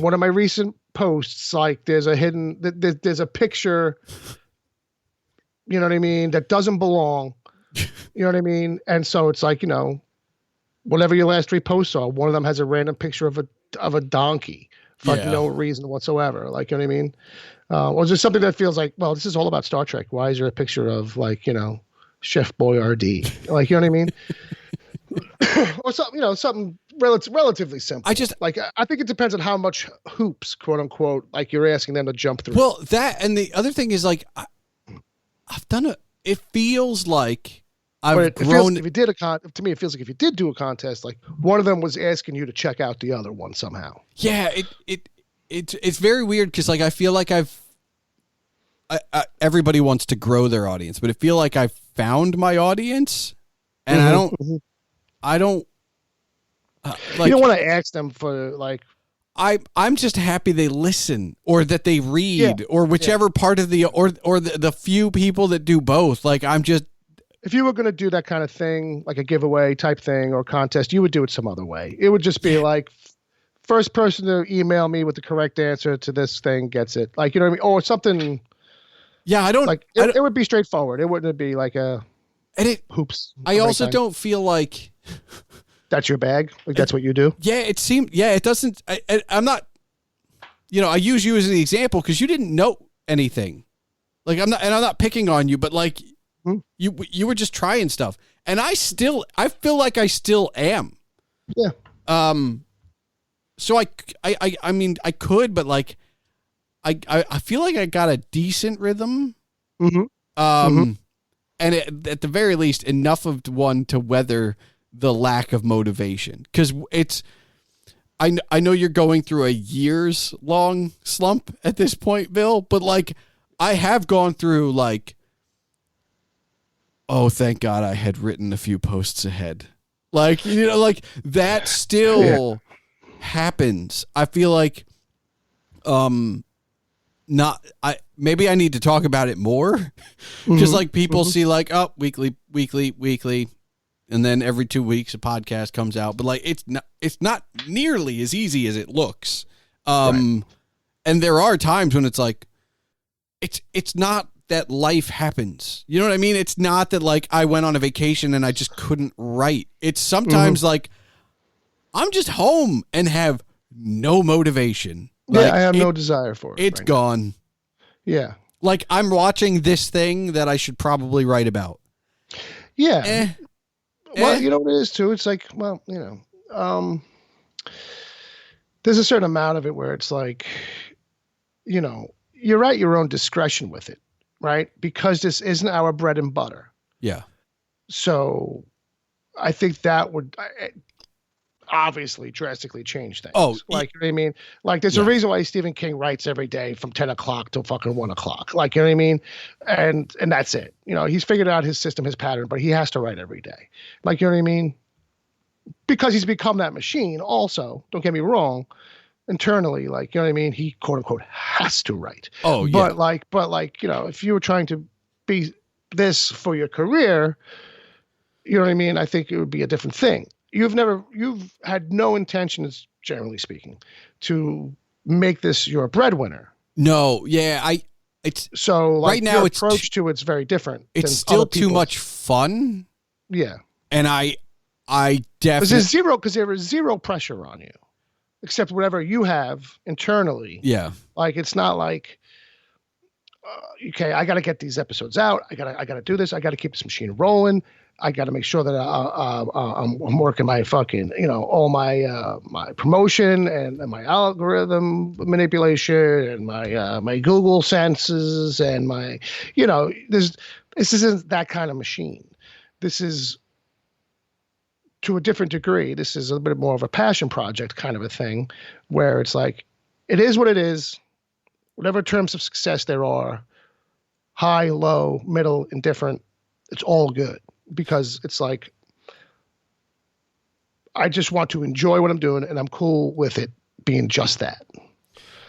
one of my recent posts, like there's a picture, you know what I mean, that doesn't belong. You know what I mean? And so it's like, you know, whatever your last 3 posts are, one of them has a random picture of a donkey for no reason whatsoever. Like, you know what I mean? Or is there something that feels like, well, this is all about Star Trek. Why is there a picture of like, Chef Boyardee? Like, you know what I mean? Or something, something relatively simple. I think it depends on how much hoops, quote unquote, like you're asking them to jump through. Well, that, and the other thing is like, I've done it. It feels like I've grown. If you did to me, it feels like if you did do a contest, like one of them was asking you to check out the other one somehow. Yeah, it's very weird because like I feel like everybody wants to grow their audience, but I feel like I've found my audience, and I don't like. You don't want to ask them for like. I'm just happy they listen or that they read or whichever part of or the few people that do both. Like I'm just. If you were going to do that kind of thing, like a giveaway type thing or contest, you would do it some other way. It would just be like, first person to email me with the correct answer to this thing gets it. Like, you know what I mean? Or something. Yeah, I don't. Like it would be straightforward. It wouldn't be like hoops. I also don't feel like. That's your bag. Like that's what you do. Yeah, it seemed. Yeah, it doesn't. I'm not. I use you as an example because you didn't know anything. Like I'm not picking on you, but like you were just trying stuff, and I feel like I still am. Yeah. So I mean I could, but like I feel like I got a decent rhythm. And at the very least enough of one to weather the lack of motivation, because I know you're going through a years long slump at this point, Bill, but like I have gone through like, oh, thank God I had written a few posts ahead. Like, like that still happens. I feel like, maybe I need to talk about it more because like people see like, oh, weekly. And then every 2 weeks a podcast comes out, but like, it's not nearly as easy as it looks. And there are times when it's like, it's not that life happens. You know what I mean? It's not that like I went on a vacation and I just couldn't write. It's sometimes like I'm just home and have no motivation. Like, I have no desire for it. It's gone. Yeah. Like I'm watching this thing that I should probably write about. Yeah. Well, you know what it is too? It's like, well, there's a certain amount of it where it's like, you're at your own discretion with it, right? Because this isn't our bread and butter. Yeah. So I think that would obviously drastically change things. Oh, like, you know what I mean? Like there's a reason why Stephen King writes every day from 10 o'clock till fucking 1 o'clock. Like, you know what I mean? And that's it. He's figured out his system, his pattern, but he has to write every day. Like, you know what I mean? Because he's become that machine also, don't get me wrong, internally, like, you know what I mean? He quote unquote has to write. Oh, yeah. But if you were trying to be this for your career, you know what I mean? I think it would be a different thing. You've had no intentions, generally speaking, to make this your breadwinner. No, yeah, it's so like right now your approach to it's very different. It's still too much fun. Yeah, and I definitely there is zero pressure on you, except whatever you have internally. Yeah, like it's not like okay, I got to get these episodes out. I got to do this. I got to keep this machine rolling. I got to make sure that I'm working my fucking, all my my promotion and my algorithm manipulation and my Google senses and my, this isn't that kind of machine. This is, to a different degree, this is a bit more of a passion project kind of a thing, where it's like, it is what it is. Whatever terms of success there are, high, low, middle, indifferent, it's all good. Because it's like, I just want to enjoy what I'm doing and I'm cool with it being just that.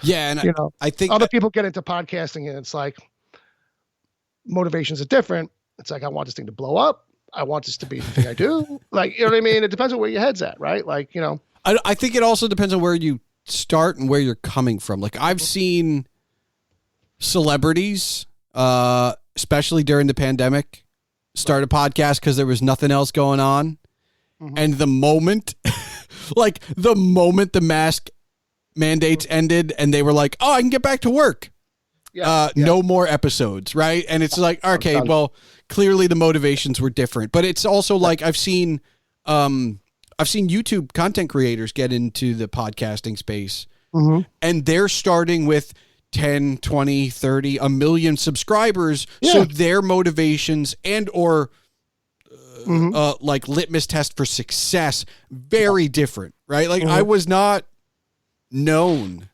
Yeah. And I think other people get into podcasting and it's like, motivations are different. It's like, I want this thing to blow up. I want this to be the thing I do. Like, you know what I mean? It depends on where your head's at, right? Like, I think it also depends on where you start and where you're coming from. Like I've seen celebrities, especially during the pandemic, start a podcast because there was nothing else going on. And the moment the mask mandates ended and they were like, oh, I can get back to work. no more episodes, right? And it's like, okay, well, clearly the motivations were different, but it's also like I've seen YouTube content creators get into the podcasting space, and they're starting with 10, 20, 30, a million subscribers. So their motivations and or like litmus test for success, very different, right? Like I was not known.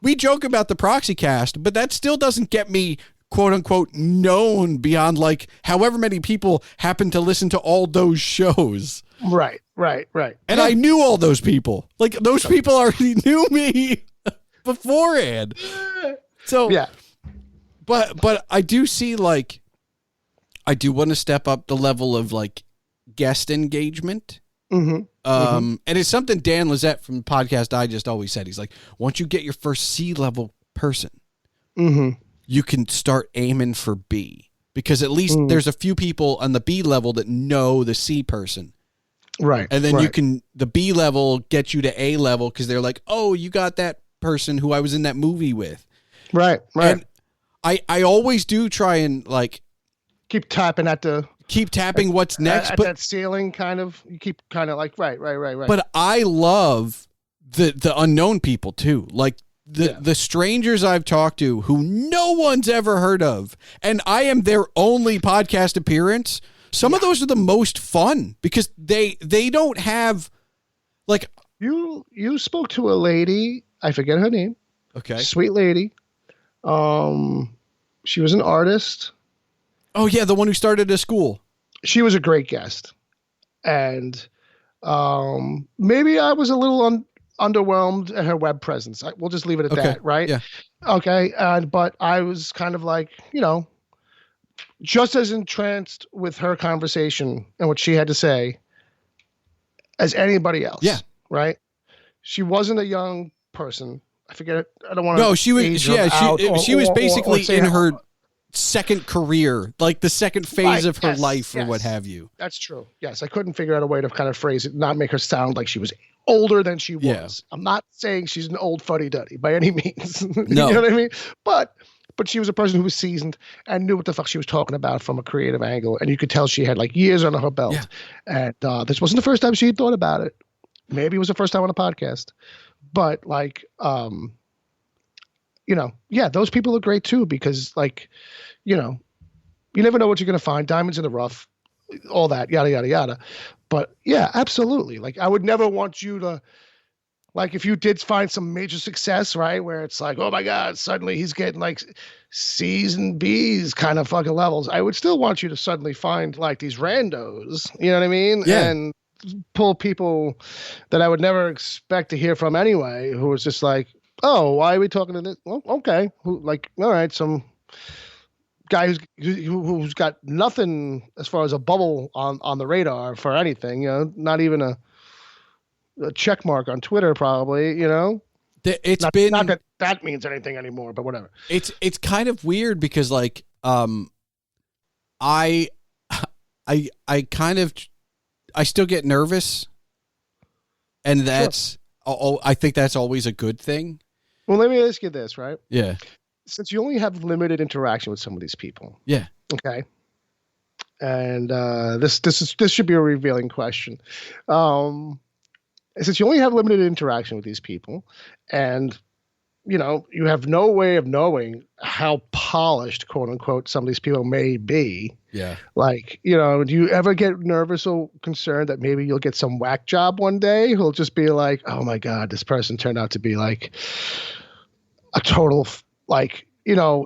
We joke about the proxy cast, but that still doesn't get me quote unquote known beyond like however many people happen to listen to all those shows. Right. And I knew all those people. Like those people already knew me beforehand. So but I do see like I do want to step up the level of like guest engagement. And it's something Dan Lizette from Podcast Digest always said. He's like, once you get your first C-level person, you can start aiming for B, because at least there's a few people on the B level that know the C person. Right. And then you can, the B level gets you to A level because they're like, oh, you got that person who I was in that movie with. Right. And I always do try and like keep tapping what's next. But that ceiling kind of, you keep kind of like, right. But I love the unknown people too. Like the strangers I've talked to who no one's ever heard of, and I am their only podcast appearance. Some of those are the most fun because they don't have like you spoke to a lady, I forget her name. Okay. Sweet lady. She was an artist. Oh yeah, the one who started a school. She was a great guest. And maybe I was a little underwhelmed at her web presence. We'll just leave it at that, right? Yeah. Okay. But I was kind of like, just as entranced with her conversation and what she had to say as anybody else. Yeah. Right. She wasn't a young person. I forget it. I don't want to. No, she was. She was basically in her second career, like the second phase of her life or what have you. That's true. Yes. I couldn't figure out a way to kind of phrase it, not make her sound like she was older than she was. Yeah. I'm not saying she's an old fuddy-duddy by any means. No. You know what I mean? But she was a person who was seasoned and knew what the fuck she was talking about from a creative angle. And you could tell she had like years under her belt. Yeah. And this wasn't the first time she had thought about it. Maybe it was the first time on a podcast. But like, those people are great too, because like, you never know what you're going to find. Diamonds in the rough, all that, yada, yada, yada. But yeah, absolutely. Like I would never want you to, like if you did find some major success, right, where it's like, oh my God, suddenly he's getting like C's and B's kind of fucking levels. I would still want you to suddenly find like these randos, you know what I mean? Yeah. And pull people that I would never expect to hear from anyway, who was just like, oh, why are we talking to this? Well, okay. All right. Some guy who's got nothing as far as a bubble on the radar for anything, not even a check mark on Twitter, probably, It's not been that means anything anymore, but whatever. It's kind of weird because like I still get nervous, and that's I think that's always a good thing. Well, let me ask you this, right? Yeah. Since you only have limited interaction with some of these people. Yeah. Okay. And this should be a revealing question. Since you only have limited interaction with these people, and you have no way of knowing how polished, quote unquote, some of these people may be. Yeah. Like, do you ever get nervous or concerned that maybe you'll get some whack job one day who'll just be like, oh my God, this person turned out to be like a total, like,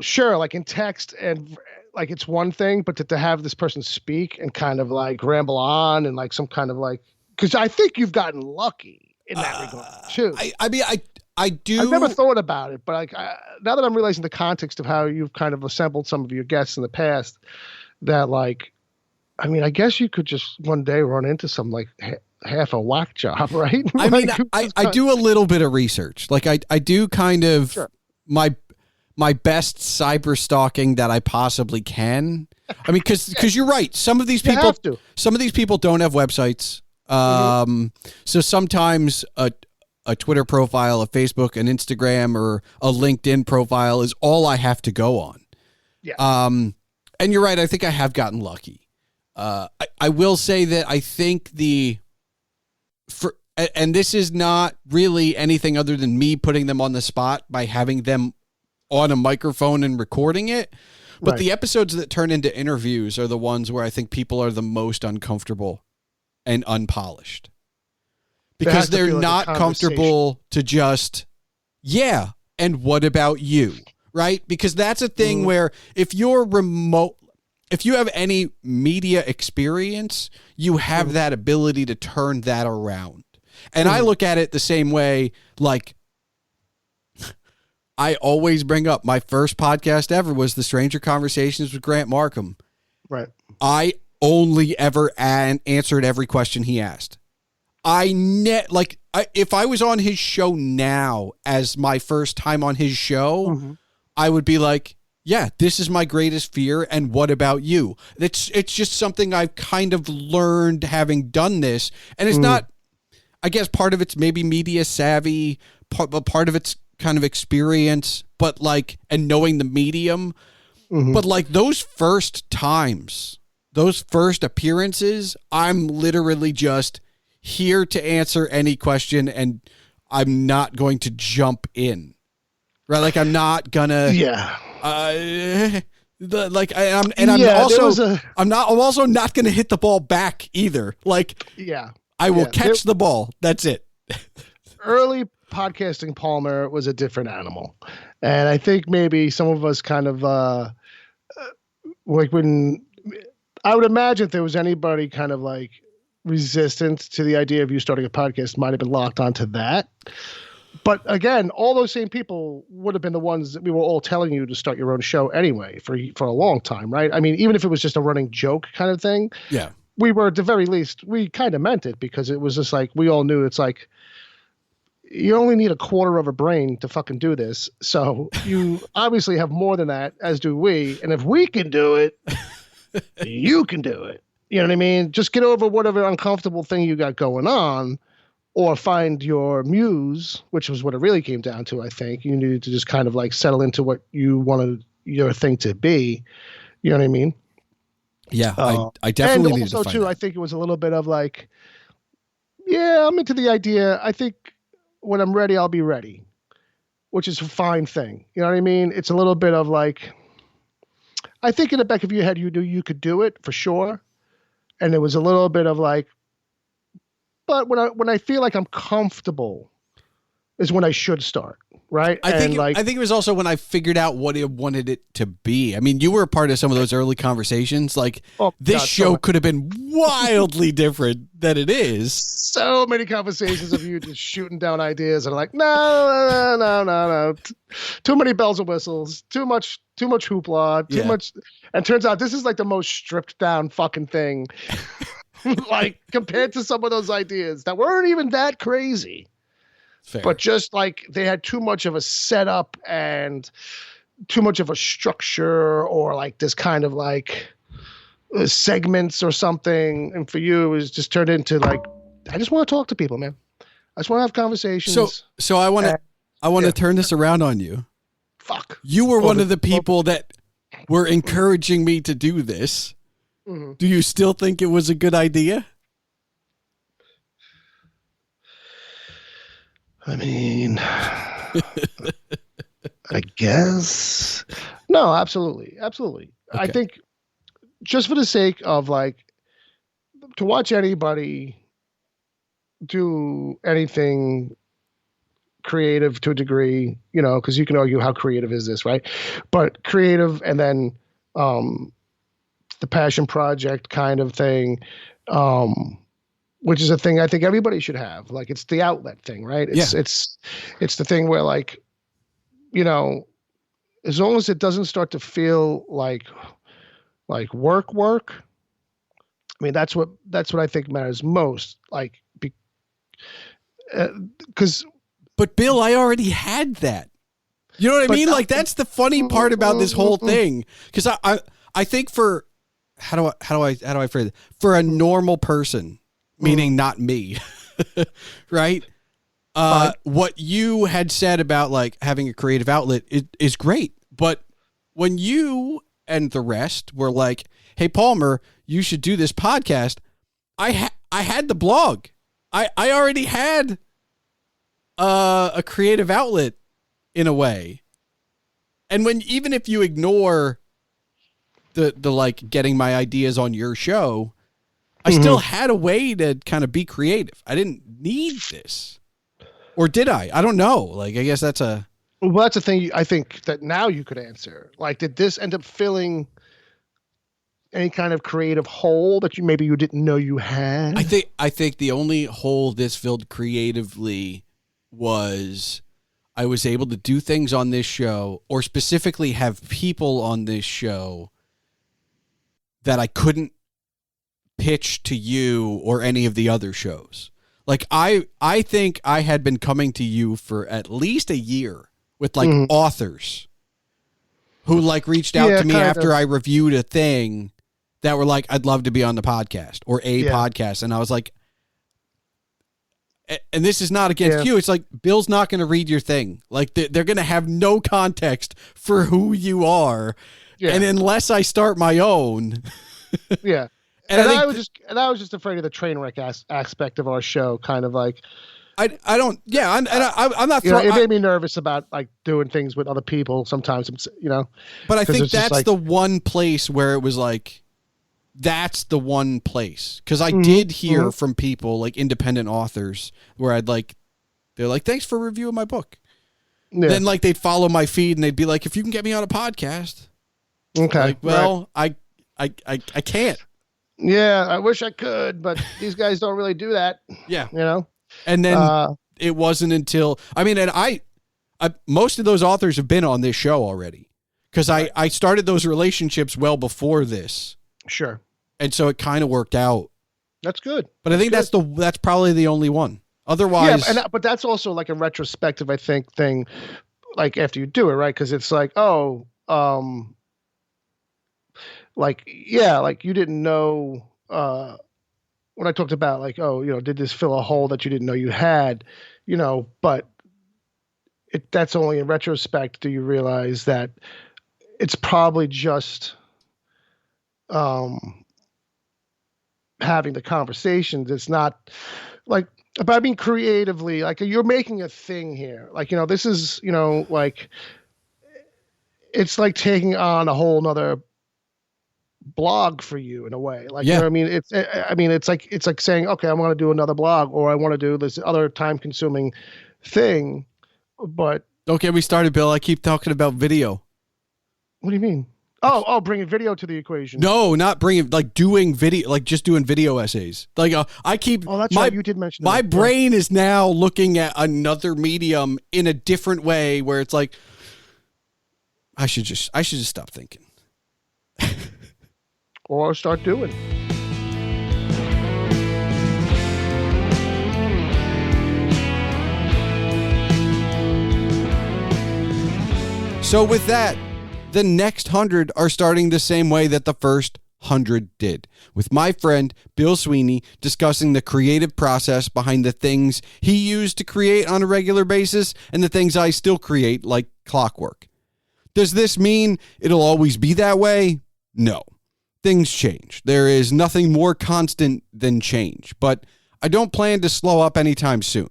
sure, like in text and like it's one thing, but to have this person speak and kind of like ramble on and like some kind of like, because I think you've gotten lucky in that regard too. I do. I've never thought about it, but like now that I'm realizing the context of how you've kind of assembled some of your guests in the past, that like, I mean, I guess you could just one day run into some like half a whack job, right? I mean, I do a little bit of research. Like I do kind of my best cyber stalking that I possibly can. I mean, because you're right. Some of these people don't have websites. So sometimes a Twitter profile, a Facebook, an Instagram, or a LinkedIn profile is all I have to go on. Yeah. And you're right. I think I have gotten lucky. I will say that I think and this is not really anything other than me putting them on the spot by having them on a microphone and recording it. But the episodes that turn into interviews are the ones where I think people are the most uncomfortable and unpolished because they're not comfortable to just, yeah. And what about you? Right. Because that's a thing where if you're remote, if you have any media experience, you have that ability to turn that around. And I look at it the same way. Like, I always bring up my first podcast ever was the Stranger Conversations with Grant Markham. Right. I only ever answered every question he asked. If I was on his show now as my first time on his show, I would be like, yeah, this is my greatest fear. And what about you? It's just something I've kind of learned having done this. And it's not, I guess part of it's maybe media savvy, part of it's kind of experience, but like, and knowing the medium, but like those first times, those first appearances, I'm literally just here to answer any question and I'm not going to jump in, right? Like I'm not gonna, I'm also not going to hit the ball back either. Like, I will catch the ball. That's it. Early podcasting Palmer was a different animal. And I think maybe some of us kind of, like when I would imagine if there was anybody kind of like resistant to the idea of you starting a podcast might have been locked onto that. But again, all those same people would have been the ones that we were all telling you to start your own show anyway for a long time, right? I mean, even if it was just a running joke kind of thing, we were at the very least, we kind of meant it because it was just like, we all knew it's like, you only need a quarter of a brain to fucking do this. So you obviously have more than that, as do we. And if we can do it, you can do it. You know what I mean? Just get over whatever uncomfortable thing you got going on. Or find your muse, which was what it really came down to, I think. You needed to just kind of like settle into what you wanted your thing to be. You know what I mean? Yeah, I definitely needed to find And also, too, I think it was a little bit of like, yeah, I'm into the idea. I think when I'm ready, I'll be ready, which is a fine thing. You know what I mean? It's a little bit of like, I think in the back of your head, you knew you could do it for sure. And it was a little bit of like, but when I feel like I'm comfortable is when I should start, right? I think it was also when I figured out what I wanted it to be. I mean, you were a part of some of those early conversations. Like this show could have been wildly different than it is. So many conversations of you just shooting down ideas and I'm like, no. Too many bells and whistles, too much hoopla, too much. And turns out this is like the most stripped down fucking thing. Like compared to some of those ideas that weren't even that crazy, but just like they had too much of a setup and too much of a structure or like this kind of like segments or something. And for you, it was just turned into like, I just want to talk to people, man. I just want to have conversations. So I want to turn this around on you. Fuck. You were one of the people that were encouraging me to do this. Mm-hmm. Do you still think it was a good idea? I mean, I guess. No, absolutely. Absolutely. Okay. I think just for the sake of like, to watch anybody do anything creative to a degree, you know, because you can argue how creative is this, right? But creative and then, the passion project kind of thing, which is a thing I think everybody should have. Like it's the outlet thing, right? It's the thing where like, you know, as long as it doesn't start to feel like work. I mean, that's what I think matters most. Like, because. But Bill, I already had that. You know what I mean? Like that's the funny part about this whole thing. Because I think for. How do I phrase it? For a normal person, meaning not me, right? What you had said about like having a creative outlet is great. But when you and the rest were like, hey, Palmer, you should do this podcast. I had the blog. I already had a creative outlet in a way. And even if you ignore the like getting my ideas on your show, I still had a way to kind of be creative. I didn't need this. Or did I? I don't know. Like, I guess that's a... Well, that's the thing I think that now you could answer. Like, did this end up filling any kind of creative hole that you didn't know you had? I think the only hole this filled creatively was I was able to do things on this show, or specifically have people on this show that I couldn't pitch to you or any of the other shows. Like, I think I had been coming to you for at least a year with like authors who like reached out to me after I reviewed a thing that were like, I'd love to be on the podcast or a podcast. And I was like, and this is not against you. It's like, Bill's not going to read your thing. Like they're going to have no context for who you are. Yeah. And unless I start my own. Yeah. And I was just afraid of the train wreck aspect of our show, kind of like, I'm not. It made me nervous about like doing things with other people sometimes. But I think that's like, the one place where it was like, that's the one place, because I did hear from people like independent authors where they're like, thanks for reviewing my book. Yeah. Then like they'd follow my feed and they'd be like, if you can get me on a podcast. Okay. Like, well, right. I can't. Yeah, I wish I could, but these guys don't really do that. Yeah. And then it wasn't until, and I most of those authors have been on this show already, because I started those relationships well before this. Sure. And so it kind of worked out. That's good. But I think that's probably the only one. Otherwise. Yeah, but that's also like a retrospective, I think, thing, like after you do it, right? Because it's like, like you didn't know, when I talked about like, did this fill a hole that you didn't know you had, but that's only in retrospect do you realize that it's probably just having the conversations. It's not like about being creatively, like you're making a thing here. Like, this is, like it's like taking on a whole nother blog for you in a way. Like, you know what I mean? It's like saying, okay, I want to do another blog, or I want to do this other time consuming thing. But don't get me started, Bill. I keep talking about video. What do you mean? Oh, bringing video to the equation. No, not bringing, like doing video, like just doing video essays. Like I keep. Oh, that's right. You did mention my brain is now looking at another medium in a different way, where it's like, I should just stop thinking. Or start doing. So with that, the next 100 are starting the same way that the first 100 did, with my friend Bill Sweeney discussing the creative process behind the things he used to create on a regular basis and the things I still create like clockwork. Does this mean it'll always be that way? No. Things change. There is nothing more constant than change, but I don't plan to slow up anytime soon.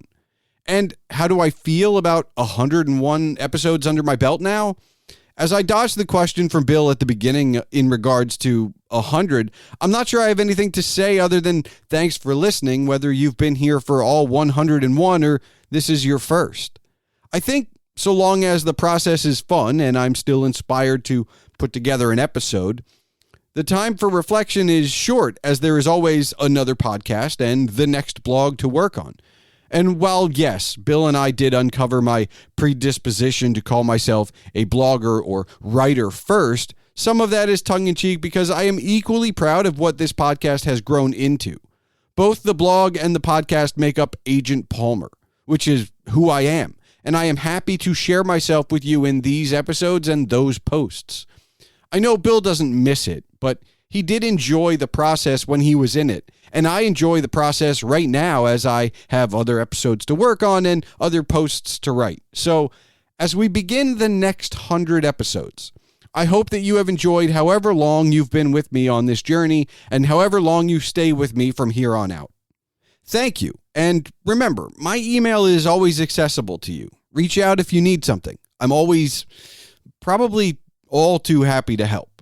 And how do I feel about 101 episodes under my belt now? As I dodged the question from Bill at the beginning in regards to 100, I'm not sure I have anything to say other than thanks for listening, whether you've been here for all 101 or this is your first. I think so long as the process is fun and I'm still inspired to put together an episode, the time for reflection is short, as there is always another podcast and the next blog to work on. And while, yes, Bill and I did uncover my predisposition to call myself a blogger or writer first, some of that is tongue-in-cheek because I am equally proud of what this podcast has grown into. Both the blog and the podcast make up Agent Palmer, which is who I am, and I am happy to share myself with you in these episodes and those posts. I know Bill doesn't miss it, but he did enjoy the process when he was in it. And I enjoy the process right now as I have other episodes to work on and other posts to write. So as we begin the next 100 episodes, I hope that you have enjoyed however long you've been with me on this journey and however long you stay with me from here on out. Thank you. And remember, my email is always accessible to you. Reach out if you need something. I'm always probably all too happy to help.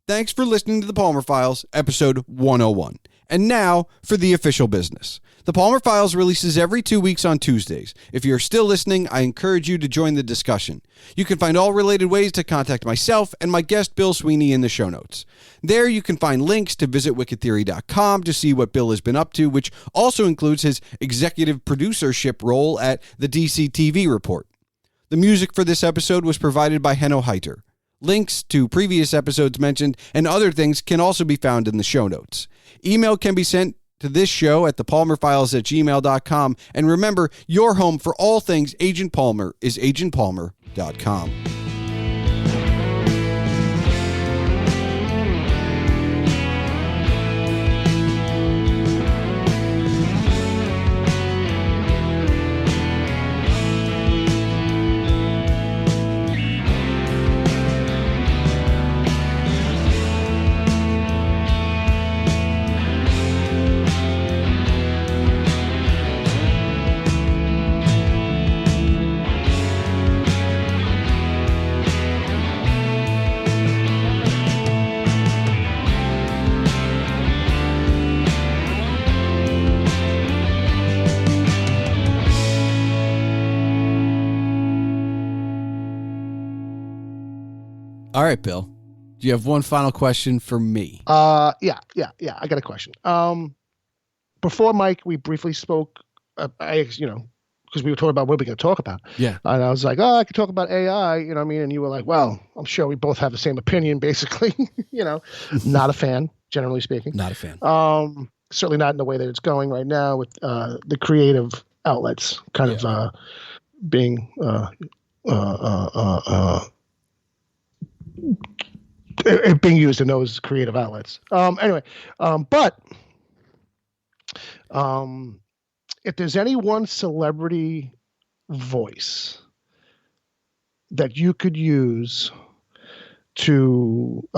Thanks for listening to the Palmer Files, episode 101. And now for the official business. The Palmer Files releases every 2 weeks on Tuesdays. If you're still listening, I encourage you to join the discussion. You can find all related ways to contact myself and my guest Bill Sweeney in the show notes. There you can find links to visit wickedtheory.com to see what Bill has been up to, which also includes his executive producership role at the DCTV report. The music for this episode was provided by Henno Heiter. Links to previous episodes mentioned and other things can also be found in the show notes. Email can be sent to this show at thepalmerfiles@gmail.com. And remember, your home for all things Agent Palmer is agentpalmer.com. All right, Bill. Do you have one final question for me? Yeah. I got a question. Before Mike, we briefly spoke. Because we were talking about what we're going to talk about. Yeah. And I was like, I could talk about AI. You know what I mean? And you were like, well, I'm sure we both have the same opinion, basically. Not a fan, generally speaking. Not a fan. Certainly not in the way that it's going right now with the creative outlets kind of being it being used in those creative outlets. Anyway, but if there's any one celebrity voice that you could use to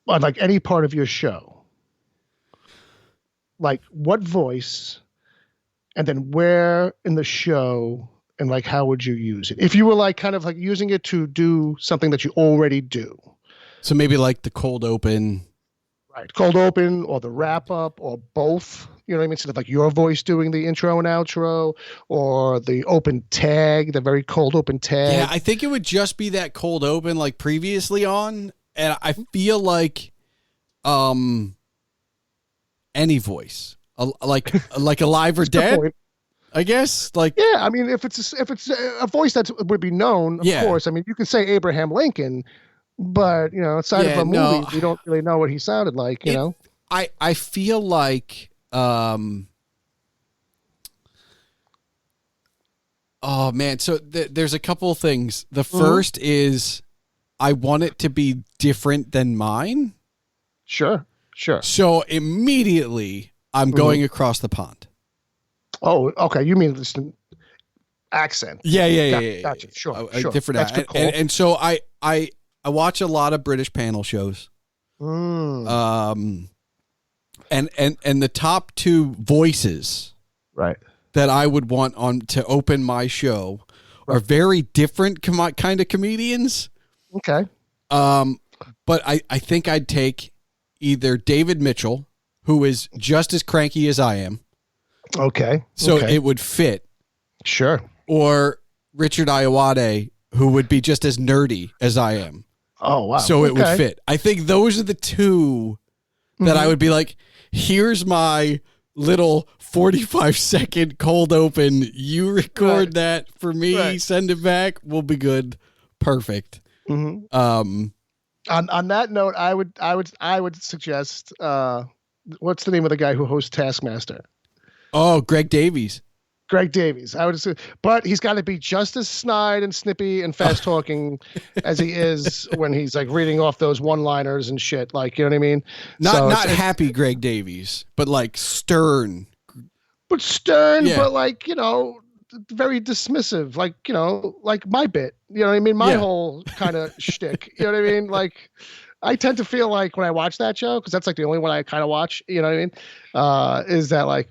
like any part of your show, like what voice, and then where in the show, and like how would you use it if you were like kind of like using it to do something that you already do? So maybe like the cold open. Right. Cold open or the wrap up or both. You know what I mean? Instead of like your voice doing the intro and outro, or the open tag, the very cold open tag. Yeah, I think it would just be that cold open like previously on. And I feel like any voice. Like alive or dead. I guess, like, yeah. I mean, if it's a voice that would be known, of course. I mean, you can say Abraham Lincoln, but outside of a movie, we don't really know what he sounded like. I feel like, oh man. So there's a couple of things. The first is I want it to be different than mine. Sure. So immediately I'm going across the pond. Oh, okay. You mean just an accent? Yeah. Gotcha. Sure. Different accent. And so I watch a lot of British panel shows. And the top two voices, right, that I would want on to open my show are very different kind of comedians. Okay. But I think I'd take either David Mitchell, who is just as cranky as I am. Okay. So it would fit. Sure. Or Richard Ayoade, who would be just as nerdy as I am. Oh, wow. So it would fit. I think those are the two that I would be like, here's my little 45-second cold open. You record that for me, send it back. We'll be good. Perfect. On that note, I would suggest what's the name of the guy who hosts Taskmaster? Oh, Greg Davies. Greg Davies. I would assume, but he's got to be just as snide and snippy and fast talking as he is when he's like reading off those one-liners and shit. Like, you know what I mean? Not happy Greg Davies, but like stern. But stern, but like, you know, very dismissive. Like, you know, like my bit. You know what I mean? My whole kind of shtick. You know what I mean? Like, I tend to feel like when I watch that show, because that's like the only one I kind of watch. You know what I mean? Is that like,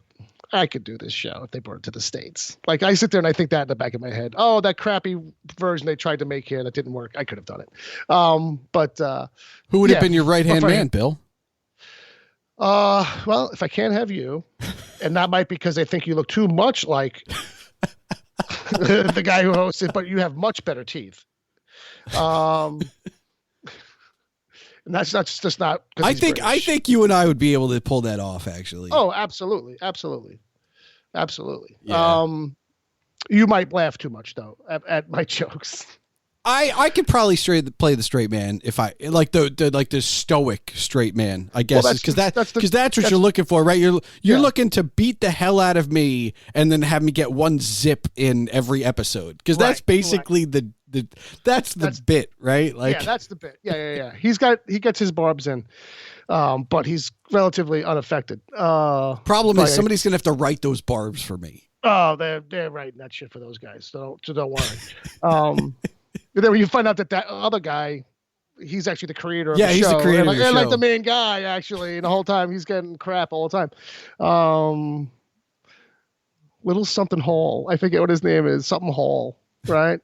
I could do this show if they brought it to the States. Like, I sit there and I think that in the back of my head. Oh, that crappy version they tried to make here that didn't work. I could have done it. But who would have been your right-hand man, Bill? Well, if I can't have you, and that might be because they think you look too much like the guy who hosts it, but you have much better teeth. And that's just not. I think you and I would be able to pull that off, actually. Oh, absolutely. Yeah. You might laugh too much though at my jokes. I could probably play the straight man if I like the stoic straight man, I guess, because that's what you're looking for, right? You're looking to beat the hell out of me and then have me get one zip in every episode, because that's basically the bit, right? Like, yeah, that's the bit. Yeah. He gets his barbs in, but he's relatively unaffected. Problem is somebody's gonna have to write those barbs for me. Oh, they're writing that shit for those guys, so don't worry. But then when you find out that other guy, he's actually the creator of the show. Yeah, he's the creator of the show. Like the main guy, actually. And the whole time he's getting crap all the time. Little something Hall. I forget what his name is. Something Hall, right?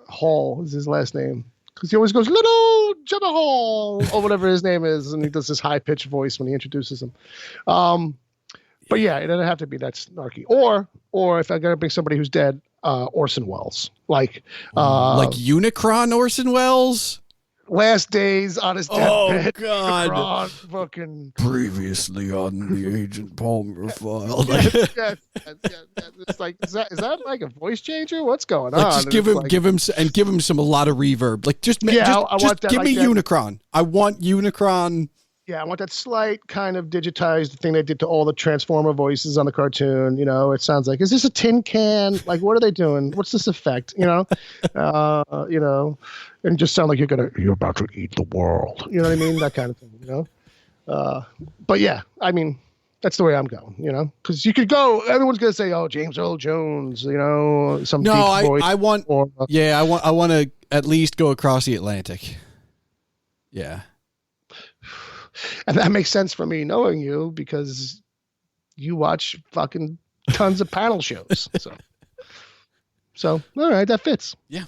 Hall is his last name. Because he always goes, Little Jenna Hall, or whatever his name is. And he does this high-pitched voice when he introduces him. But yeah, it doesn't have to be that snarky. Or if I got to bring somebody who's dead, Orson Welles, like Unicron Orson Welles. Last days on his deathbed. Oh God! Fucking previously on the Agent Palmer file. Yes. It's like, is that like a voice changer? What's going on? Just give him some a lot of reverb. Like just give me Unicron. I want Unicron. Yeah, I want that slight kind of digitized thing they did to all the Transformer voices on the cartoon. You know, it sounds like, is this a tin can? Like, what are they doing? What's this effect? You know, and just sound like you're about to eat the world. You know what I mean? That kind of thing. You know, but yeah, I mean, that's the way I'm going. You know, because you could go. Everyone's gonna say, "Oh, James Earl Jones." You know, some deep voice. I want to at least go across the Atlantic. Yeah. And that makes sense for me knowing you, because you watch fucking tons of panel shows. So all right, that fits. Yeah.